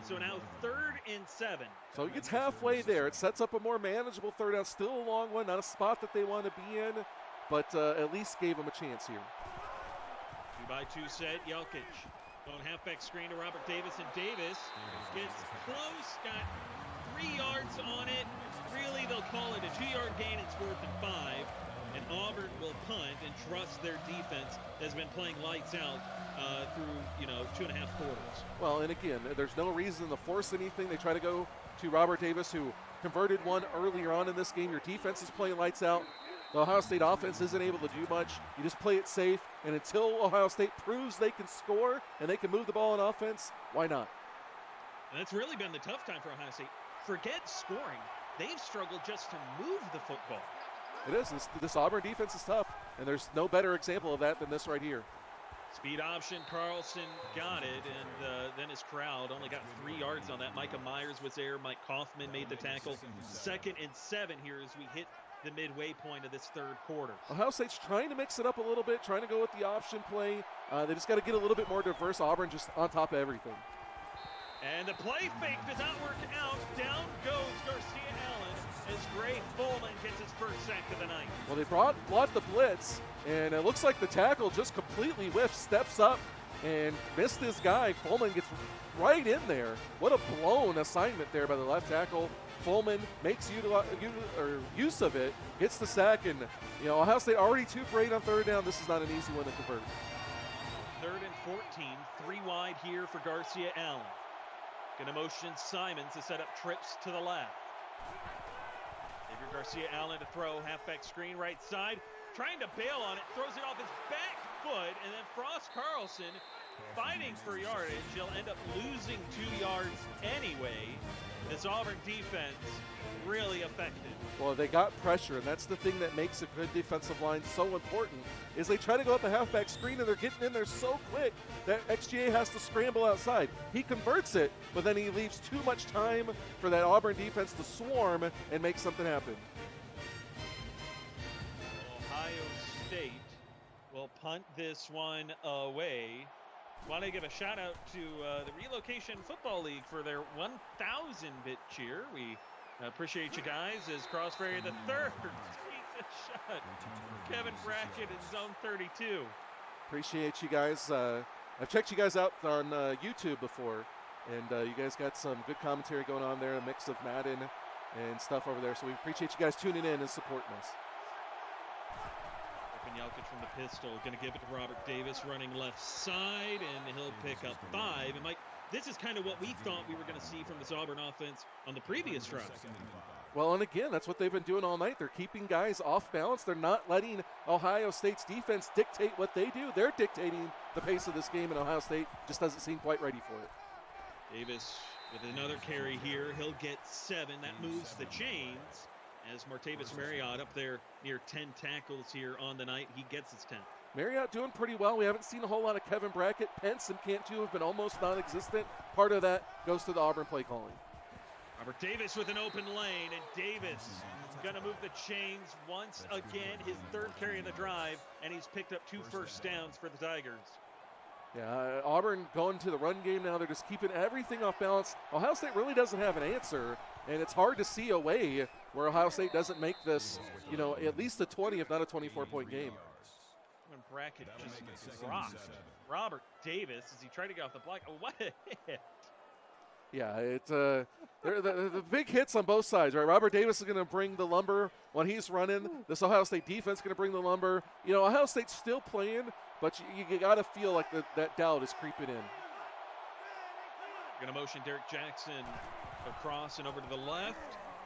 So now 3rd and 7. So he gets halfway there. It sets up a more manageable third down. Still a long one. Not a spot that they want to be in, but at least gave him a chance here. 2-by-2 set. Jelkic going halfback screen to Robert Davis, and Davis gets close. Got 3 yards on it. Really, they'll call it a 2-yard gain. It's 4th and 5. And Auburn will punt and trust their defense has been playing lights out through 2.5 quarters. Well, and again, there's no reason to force anything. They try to go to Robert Davis, who converted one earlier on in this game. Your defense is playing lights out. The Ohio State offense isn't able to do much. You just play it safe, and until Ohio State proves they can score and they can move the ball on offense, why not? And that's really been the tough time for Ohio State. Forget scoring. They've struggled just to move the football. It is. This Auburn defense is tough, and there's no better example of that than this right here. Speed option, Carlson got it, and then his crowd only got 3 yards on that. Micah Myers was there. Mike Kaufman made the tackle. 2nd and 7 here as we hit the midway point of this 3rd quarter. Ohio State's trying to mix it up a little bit, trying to go with the option play. They just got to get a little bit more diverse. Auburn just on top of everything. And the play fake does not work out. Down goes Garcia Allen as Gray Fullman gets his first sack of the night. Well, they blocked the blitz, and it looks like the tackle just completely whiffs, steps up, and missed his guy. Fullman gets right in there. What a blown assignment there by the left tackle. Fullman makes use of it, gets the sack, and Ohio State already 2 for 8 on 3rd down. This is not an easy one to convert. 3rd and 14, 3 wide here for Garcia Allen. Going to motion Simons to set up trips to the left. Xavier Garcia Allen to throw, halfback screen right side, trying to bail on it, throws it off his back foot, and then Frost Carlson fighting for yardage. He'll end up losing 2 yards anyway. This Auburn defense really effective. Well, they got pressure, and that's the thing that makes a good defensive line so important, is they try to go up the halfback screen, and they're getting in there so quick that XGA has to scramble outside. He converts it, but then he leaves too much time for that Auburn defense to swarm and make something happen. Ohio State will punt this one away. Want to give a shout out to the Relocation Football League for their 1,000-bit cheer. We appreciate you guys as Crossberry the third takes a shot. Kevin Brackett in zone 32. Appreciate you guys. I've checked you guys out on YouTube before, and you guys got some good commentary going on there, a mix of Madden and stuff over there. So we appreciate you guys tuning in and supporting us. Jelkic from the pistol, going to give it to Robert Davis, running left side, and he'll pick up 5. And Mike, this is kind of what we thought we were going to see from this Auburn offense on the previous drive. Well, and again, that's what they've been doing all night. They're keeping guys off balance. They're not letting Ohio State's defense dictate what they do. They're dictating the pace of this game, and Ohio State just doesn't seem quite ready for it. Davis with another carry here. He'll get 7. That moves the chains. As Martavis Marriott up there near 10 tackles here on the night, he gets his 10. Marriott doing pretty well. We haven't seen a whole lot of Kevin Brackett. Pence and Cantu have been almost non-existent. Part of that goes to the Auburn play calling. Robert Davis with an open lane, and Davis going to move the chains once again, his third carry of the drive, and he's picked up 2 first downs for the Tigers. Yeah, Auburn going to the run game now. They're just keeping everything off balance. Ohio State really doesn't have an answer, and it's hard to see a way where Ohio State doesn't make this, you know, at least a 20, if not a 24-point game. When Brackett just rocked Robert Davis as he tried to get off the block. Oh, what a hit. Yeah, it's the big hits on both sides, right? Robert Davis is going to bring the lumber when he's running. This Ohio State defense is going to bring the lumber. You know, Ohio State's still playing, but you got to feel like that doubt is creeping in. Going to motion Derek Jackson across and over to the left.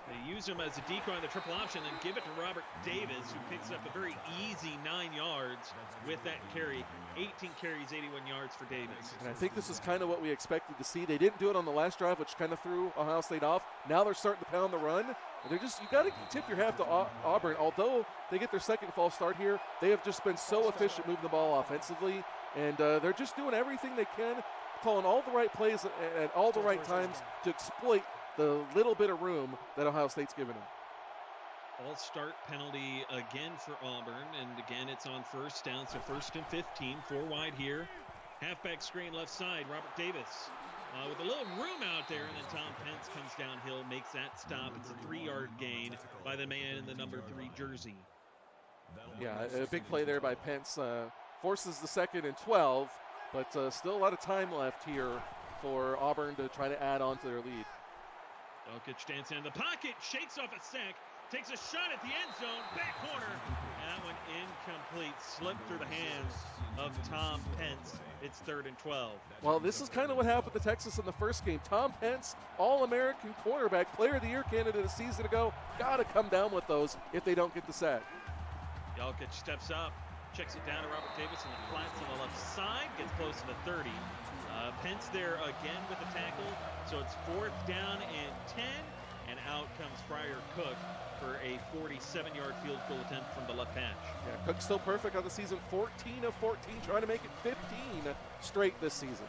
They use him as a decoy on the triple option and give it to Robert Davis, who picks up a very easy 9 yards with that carry. 18 carries, 81 yards for Davis. And I think this is kind of what we expected to see. They didn't do it on the last drive, which kind of threw Ohio State off. Now they're starting to pound the run. And you got to tip your hat to Auburn. Although they get their second false start here, they have just been so efficient moving the ball offensively. And they're just doing everything they can, calling all the right plays at all the right times to exploit the little bit of room that Ohio State's given them. All-start penalty again for Auburn, and again it's on first down, so 1st and 15, 4 wide here. Halfback screen left side, Robert Davis with a little room out there, and then Tom Pence comes downhill, makes that stop. It's a 3-yard gain by the man in the number 3 jersey. Yeah, a big play there by Pence. Forces the 2nd and 12, but still a lot of time left here for Auburn to try to add on to their lead. Elkic dancing in the pocket, shakes off a sack, takes a shot at the end zone, back corner. And that one incomplete, slipped through the hands of Tom Pence. It's 3rd and 12. Well, this is kind of what happened to Texas in the first game. Tom Pence, All-American cornerback, Player of the Year candidate a season ago. Got to come down with those if they don't get the sack. Elkic steps up, checks it down to Robert Davis in the flats on the left side, gets close to the 30. Pence there again with the tackle, so it's 4th down and 10, and out comes Friar Cook for a 47-yard field goal attempt from the left hash. Yeah, Cook's still perfect on the season, 14 of 14, trying to make it 15 straight this season.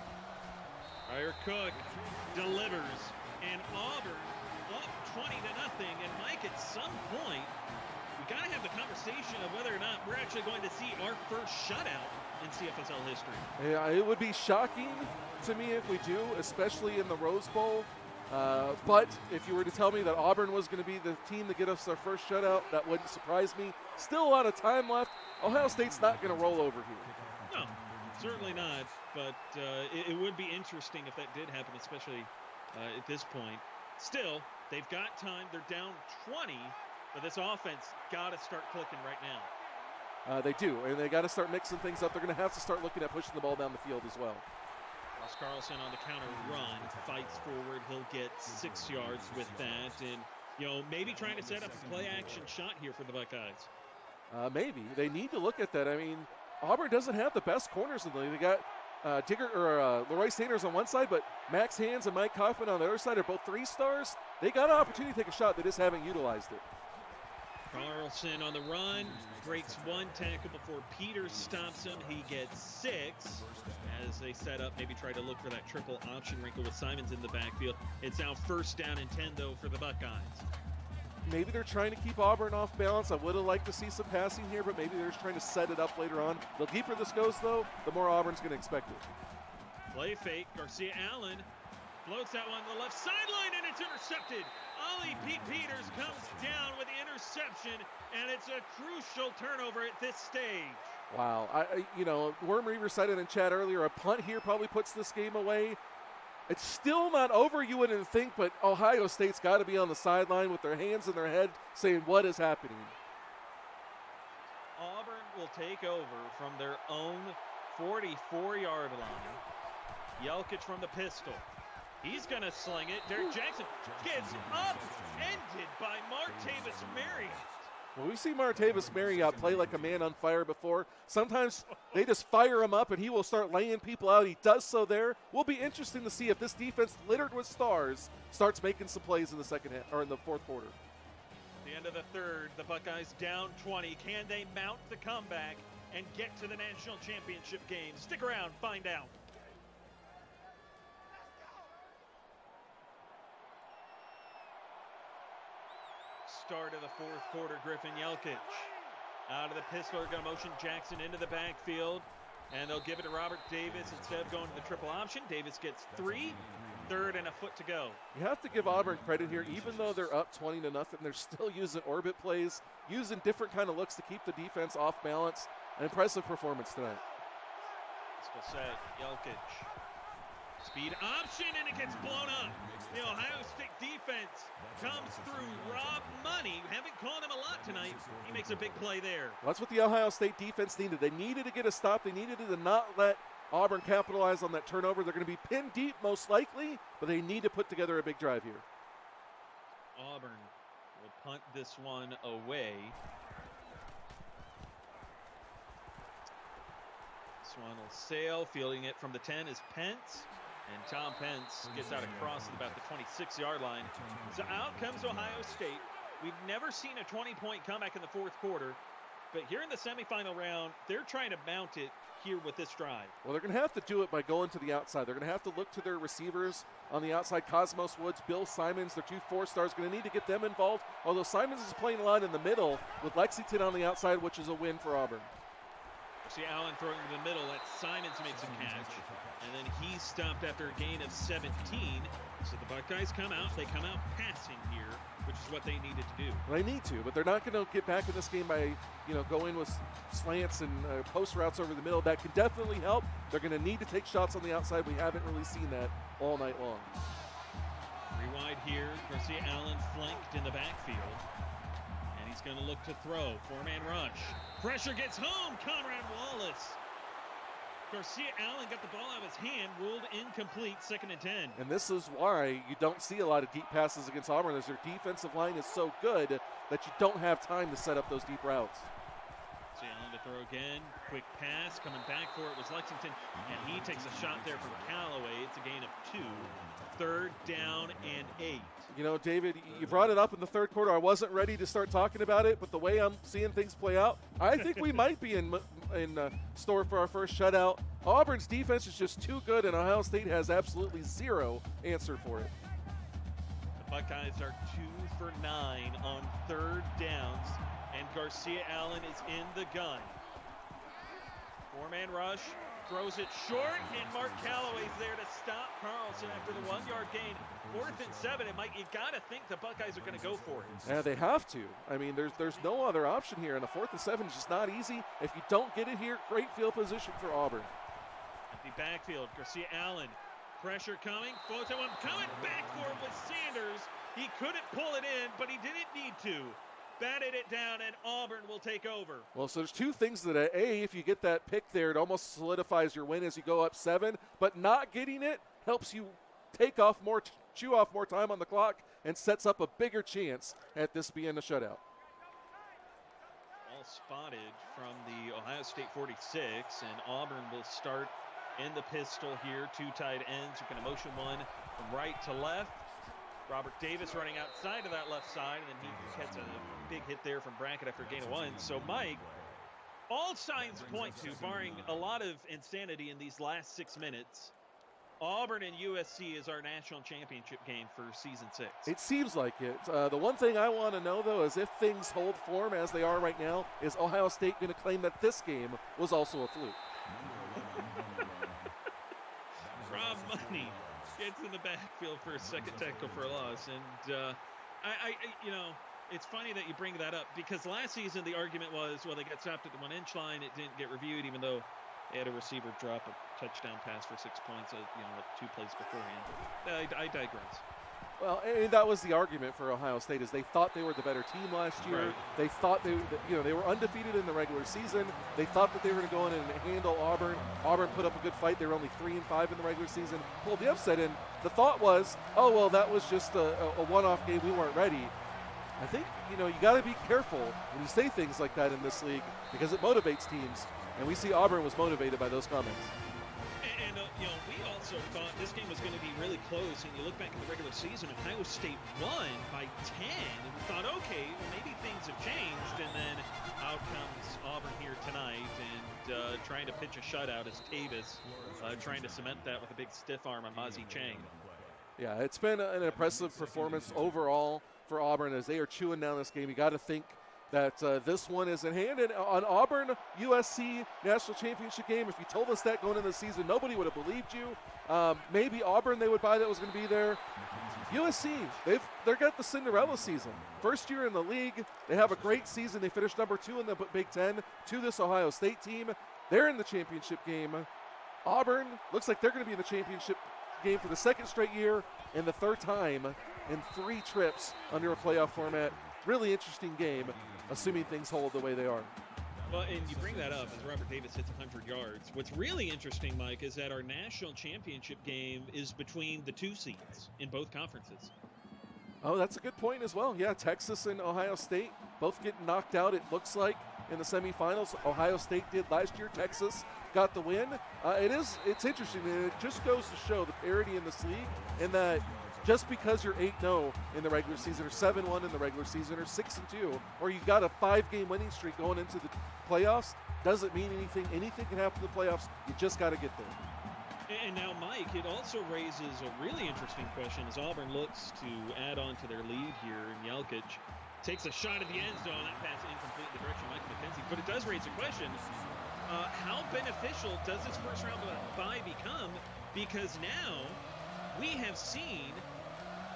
Friar Cook delivers, and Auburn up 20-0, and Mike, at some point, we got to have the conversation of whether or not we're actually going to see our first shutout in CFSL history. Yeah, it would be shocking to me if we do, especially in the Rose Bowl. But if you were to tell me that Auburn was going to be the team to get us our first shutout, that wouldn't surprise me. Still a lot of time left. Ohio State's not going to roll over here. No, certainly not. But it would be interesting if that did happen, especially at this point. Still, they've got time. They're down 20, but this offense got to start clicking right now. They do, and they got to start mixing things up. They're going to have to start looking at pushing the ball down the field as well. Ross Carlson on the counter run, fights forward. He'll get 6 yards with that, and maybe trying to set up a play-action shot here for the Buckeyes. Maybe they need to look at that. I mean, Auburn doesn't have the best corners in the league. They got Leroy Sanders on one side, but Max Hands and Mike Kaufman on the other side are both 3-stars. They got an opportunity to take a shot. They just haven't utilized it. Carlson on the run, breaks 1 tackle before Peters stops him. He gets 6 as they set up, maybe try to look for that triple option wrinkle with Simons in the backfield. It's now 1st down and 10, though, for the Buckeyes. Maybe they're trying to keep Auburn off balance. I would have liked to see some passing here, but maybe they're just trying to set it up later on. The deeper this goes, though, the more Auburn's going to expect it. Play fake, Garcia Allen floats that one to the left sideline, and it's intercepted. Ollie Pete Peters comes down with the interception, and it's a crucial turnover at this stage. Wow. Worm Reaver said it in chat earlier, a punt here probably puts this game away. It's still not over, you wouldn't think, but Ohio State's got to be on the sideline with their hands in their head saying, what is happening? Auburn will take over from their own 44-yard line. Yelkic from the pistol. He's going to sling it. Derek Jackson gets upended by Martavis Marriott. Well, we've seen Martavis Marriott play like a man on fire before. Sometimes they just fire him up and he will start laying people out. He does so there. Will be interesting to see if this defense, littered with stars, starts making some plays in the second half or in the 4th quarter. At the end of the 3rd, the Buckeyes down 20. Can they mount the comeback and get to the national championship game? Stick around, find out. start of the fourth quarter. Griffin Jelkic out of the pistol. They're going to motion Jackson into the backfield, and they'll give it to Robert Davis instead of going to the triple option. Davis gets 3, third and a foot to go. You have to give Auburn credit here. Even though they're up 20-0, they're still using orbit plays, using different kind of looks to keep the defense off balance. An impressive performance tonight. Pistol set, Jelkic. Speed option, and it gets blown up. The Ohio State defense comes through. Rob Money, haven't called him a lot tonight. He makes a big play there. Well, that's what the Ohio State defense needed. They needed to get a stop. They needed to not let Auburn capitalize on that turnover. They're going to be pinned deep most likely, but they need to put together a big drive here. Auburn will punt this one away. This one will sail. Fielding it from the 10 is Pence. And Tom Pence gets out across at about the 26-yard line. So out comes Ohio State. We've never seen a 20-point comeback in the fourth quarter. But here in the semifinal round, they're trying to mount it here with this drive. Well, they're going to have to do it by going to the outside. They're going to have to look to their receivers on the outside. Cosmos Woods, Bill Simons, their 2 4-stars, going to need to get them involved. Although Simons is playing a lot in the middle with Lexington on the outside, which is a win for Auburn. See Allen throwing to the middle. That Simons makes a catch. And then he's stopped after a gain of 17. So the Buckeyes come out. They come out passing here, which is what they needed to do. They need to, but they're not going to get back in this game by, going with slants and post routes over the middle. That can definitely help. They're going to need to take shots on the outside. We haven't really seen that all night long. Rewind here. Garcia Allen flanked in the backfield. And he's going to look to throw. 4-man rush. Pressure gets home. Conrad Wallace. Garcia Allen got the ball out of his hand, ruled incomplete, 2nd and 10. And this is why you don't see a lot of deep passes against Auburn, as their defensive line is so good that you don't have time to set up those deep routes. See Allen to throw again. Quick pass. Coming back for it was Lexington. And he takes a shot there from Callaway. It's a gain of 2. 3rd down and 8. David, you brought it up in the third quarter. I wasn't ready to start talking about it, but the way I'm seeing things play out, I think we might be in store for our first shutout. Auburn's defense is just too good, and Ohio State has absolutely zero answer for it. The Buckeyes are 2 for 9 on 3rd downs, and Garcia Allen is in the gun. 4-man rush. Throws it short, and Mark Callaway's there to stop Carlson after the 1-yard gain. 4th and 7. You got to think the Buckeyes are going to go for it. Yeah, they have to. I mean, there's no other option here, and a 4th and 7 is just not easy. If you don't get it here, great field position for Auburn. At the backfield, Garcia Allen. Pressure coming. Photo him coming back for it with Sanders. He couldn't pull it in, but he didn't need to. Batted it down, and Auburn will take over. Well, so there's 2 things that, if you get that pick there, it almost solidifies your win as you go up 7. But not getting it helps you chew off more time on the clock and sets up a bigger chance at this being a shutout. All spotted from the Ohio State 46, and Auburn will start in the pistol here. 2 tight ends. You're going to motion one from right to left. Robert Davis running outside of that left side, and then he gets a big hit there from Brackett after a gain of 1. So, Mike, all signs point to, barring a lot of insanity in these last 6 minutes, Auburn and USC is our national championship game for season 6. It seems like it. The one thing I want to know, though, is if things hold form as they are right now, is Ohio State going to claim that this game was also a fluke? Rob Money gets in the backfield for a 2nd tackle for a loss. And, it's funny that you bring that up, because last season the argument was, well, they got stopped at the 1-inch line. It didn't get reviewed, even though they had a receiver drop a touchdown pass for 6 points, 2 plays beforehand. I digress. Well, and that was the argument for Ohio State, is they thought they were the better team last year. Right. They thought they were undefeated in the regular season. They thought that they were going to go in and handle Auburn. Auburn put up a good fight. They were only 3-5 in the regular season, pulled the upset in. The thought was, oh, well, that was just a one-off game. We weren't ready. I think, you got to be careful when you say things like that in this league, because it motivates teams. And we see Auburn was motivated by those comments. And we also thought this game was going to be really close. And you look back in the regular season, Ohio State won by 10. And we thought, okay, well, maybe things have changed. And then out comes Auburn here tonight and trying to pitch a shutout as Tavis trying to cement that with a big stiff arm on Mazi Chang. Yeah, it's been an impressive performance overall for Auburn as they are chewing down this game. You got to think that this one is in hand. And on Auburn USC national championship game, if you told us that going into the season, nobody would have believed you. Maybe Auburn they would buy that was going to be there. USC, they've got the Cinderella season. First year in the league, they have a great season. They finished number 2 in the Big Ten to this Ohio State team. They're in the championship game. Auburn looks like they're going to be in the championship game for the second straight year and the third time in 3 trips under a playoff format. Really interesting game, assuming things hold the way they are. Well, and you bring that up as Robert Davis hits 100 yards. What's really interesting, Mike, is that our national championship game is between the 2 seeds in both conferences. Oh, that's a good point as well. Yeah, Texas and Ohio State both getting knocked out, it looks like, in the semifinals. Ohio State did last year. Texas got the win. It's interesting, and it just goes to show the parity in this league, and that just because you're 8-0 in the regular season, or 7-1 in the regular season, or 6-2, or you've got a 5-game winning streak going into the playoffs, doesn't mean anything. Anything can happen in the playoffs. You just got to get there. And now, Mike, it also raises a really interesting question as Auburn looks to add on to their lead here. And Yelkic takes a shot at the end zone. That pass incomplete in the direction of Mike McKenzie. But it does raise a question. How beneficial does this first-round bye become? Because now we have seen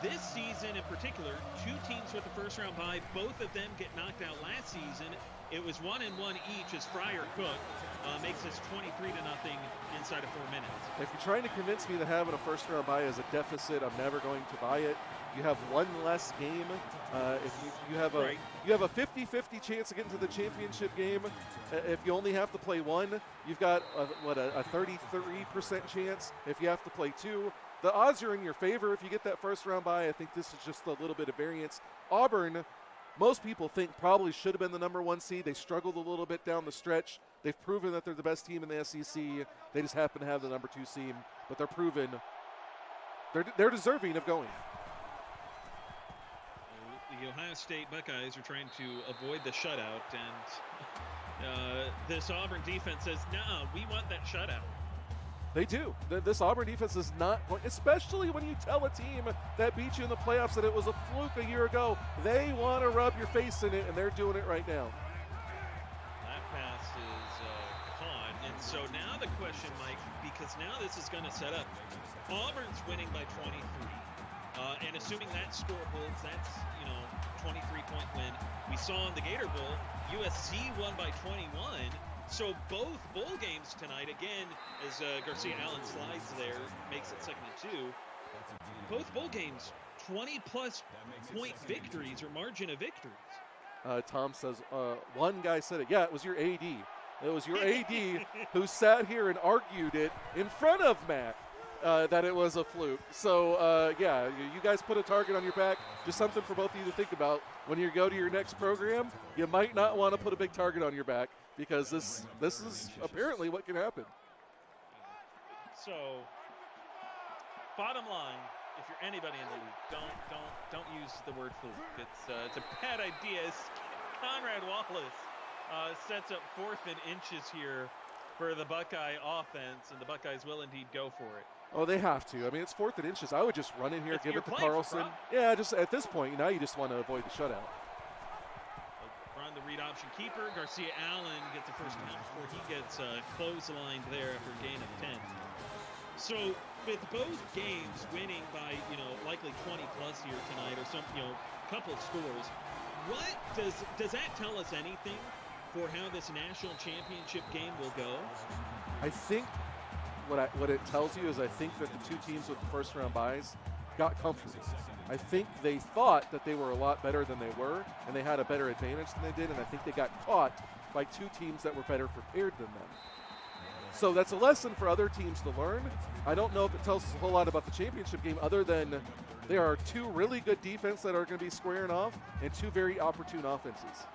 this season in particular 2 teams with the first-round bye. Both of them get knocked out last season. It was 1-1 each as Friar Cook makes us 23-0 inside of 4 minutes. If you're trying to convince me that having a first-round bye is a deficit, I'm never going to buy it. You have 1 less game. If you have a 50-50 chance of getting to the championship game. If you only have to play 1, you've got a 33% chance. If you have to play 2, the odds are in your favor if you get that first-round bye. I think this is just a little bit of variance. Auburn, most people think probably should have been the number 1 seed. They struggled a little bit down the stretch. They've proven that they're the best team in the SEC. They just happen to have the number 2 seed, but they're proven they're deserving of going. The Ohio State Buckeyes are trying to avoid the shutout, and this Auburn defense says, "Nah, we want that shutout." They do. This Auburn defense is not going, especially when you tell a team that beat you in the playoffs that it was a fluke a year ago. They want to rub your face in it, and they're doing it right now. That pass is caught. And so now the question, Mike, because now this is going to set up. Auburn's winning by 23. And assuming that score holds, that's, 23-point win. We saw in the Gator Bowl, USC won by 21. So both bowl games tonight, again, as Garcia Allen slides there, makes it 2nd-2. Both bowl games, 20-plus point victories or margin of victories. Tom says, one guy said it. Yeah, it was your AD. It was your AD who sat here and argued it in front of Mac that it was a fluke. So, yeah, you guys put a target on your back. Just something for both of you to think about. When you go to your next program, you might not want to put a big target on your back, because this is apparently what can happen. So, bottom line, if you're anybody in the league, don't use the word fluke. It's a bad idea. Conrad Wallace sets up 4th and inches here for the Buckeye offense, and the Buckeyes will indeed go for it. Oh, they have to. I mean, it's 4th and inches. I would just run in here, give it to Carlson. Yeah, just at this point, now you just want to avoid the shutout. Run the read option keeper. Garcia Allen gets the first down before he gets clotheslined there after a gain of 10. So with both games winning by, likely 20-plus here tonight, or some, couple of scores, what does that tell us anything for how this national championship game will go? I think what it tells you is I think that the 2 teams with the first-round byes got comfortable. I think they thought that they were a lot better than they were, and they had a better advantage than they did, and I think they got caught by 2 teams that were better prepared than them. So that's a lesson for other teams to learn. I don't know if it tells us a whole lot about the championship game other than there are 2 really good defense that are going to be squaring off and 2 very opportune offenses.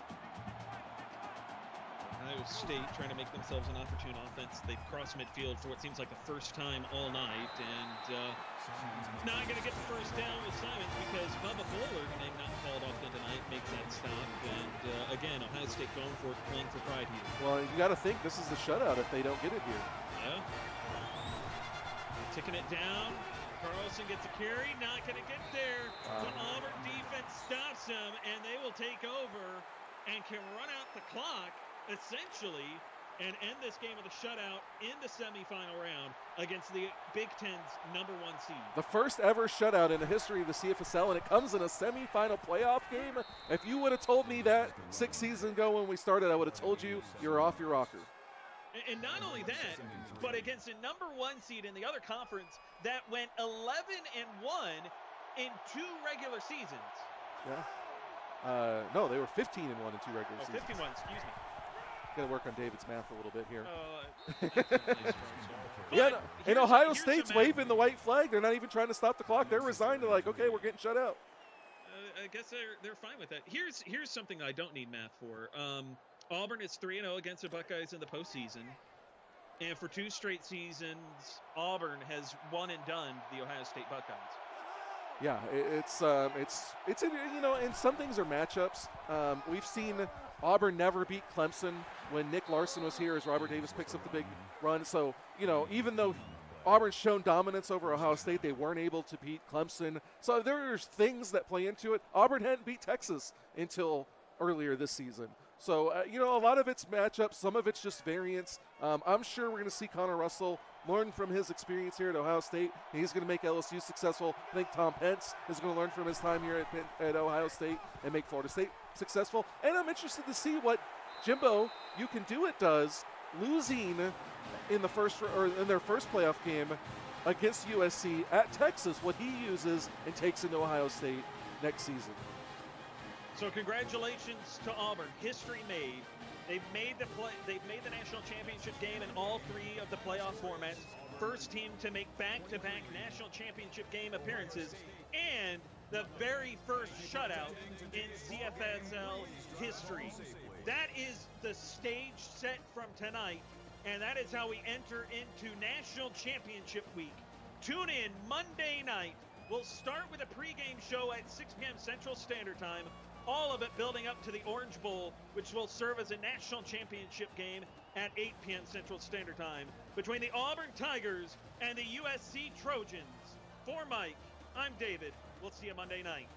Ohio State trying to make themselves an opportune offense. They've crossed midfield for what seems like the first time all night, and not going to get the first down with Simons because Bubba Fuller, name not called often tonight, makes that stop. And again, Ohio State going for it, playing for pride here. Well, you got to think this is the shutout if they don't get it here. Yeah. Ticking it down. Carlson gets a carry, not going to get there. The Auburn defense stops him, and they will take over and can run out the clock, essentially, and end this game with a shutout in the semifinal round against the Big Ten's #1 seed. The first ever shutout in the history of the CFSL, and it comes in a semifinal playoff game. If you would have told me that 6 seasons ago when we started, I would have told you you're off your rocker. And not only that, but against a #1 seed in the other conference that went 11-1 in 2 regular seasons. Yeah. No, they were 15-1 in 2 regular seasons. 15-1, excuse me. Got to work on David's math a little bit here. Yeah, and Ohio State's waving the white flag. They're not even trying to stop the clock. They're resigned. They're like, okay, we're getting shut out. I guess they're fine with that. Here's something I don't need math for. Auburn is 3-0 against the Buckeyes in the postseason, and for 2 straight seasons, Auburn has won and done the Ohio State Buckeyes. Yeah, it's and some things are matchups. We've seen Auburn never beat Clemson when Nick Larson was here as Robert Davis picks up the big run. So, even though Auburn's shown dominance over Ohio State, they weren't able to beat Clemson. So there's things that play into it. Auburn hadn't beat Texas until earlier this season. So, a lot of it's matchups. Some of it's just variance. I'm sure we're going to see Connor Russell learn from his experience here at Ohio State. He's going to make LSU successful. I think Tom Pence is going to learn from his time here at Ohio State and make Florida State successful. And I'm interested to see what Jimbo You Can Do It does, losing in their first playoff game against USC at Texas, what he uses and takes into Ohio State next season. So congratulations to Auburn. History made. They've made the national championship game in all 3 of the playoff formats. First team to make back-to-back national championship game appearances, and the very first shutout in CFSL history. That is the stage set from tonight, and that is how we enter into National Championship Week. Tune in Monday night. We'll start with a pregame show at 6 p.m. Central Standard Time. All of it building up to the Orange Bowl, which will serve as a national championship game at 8 p.m. Central Standard Time between the Auburn Tigers and the USC Trojans. For Mike, I'm David. We'll see you Monday night.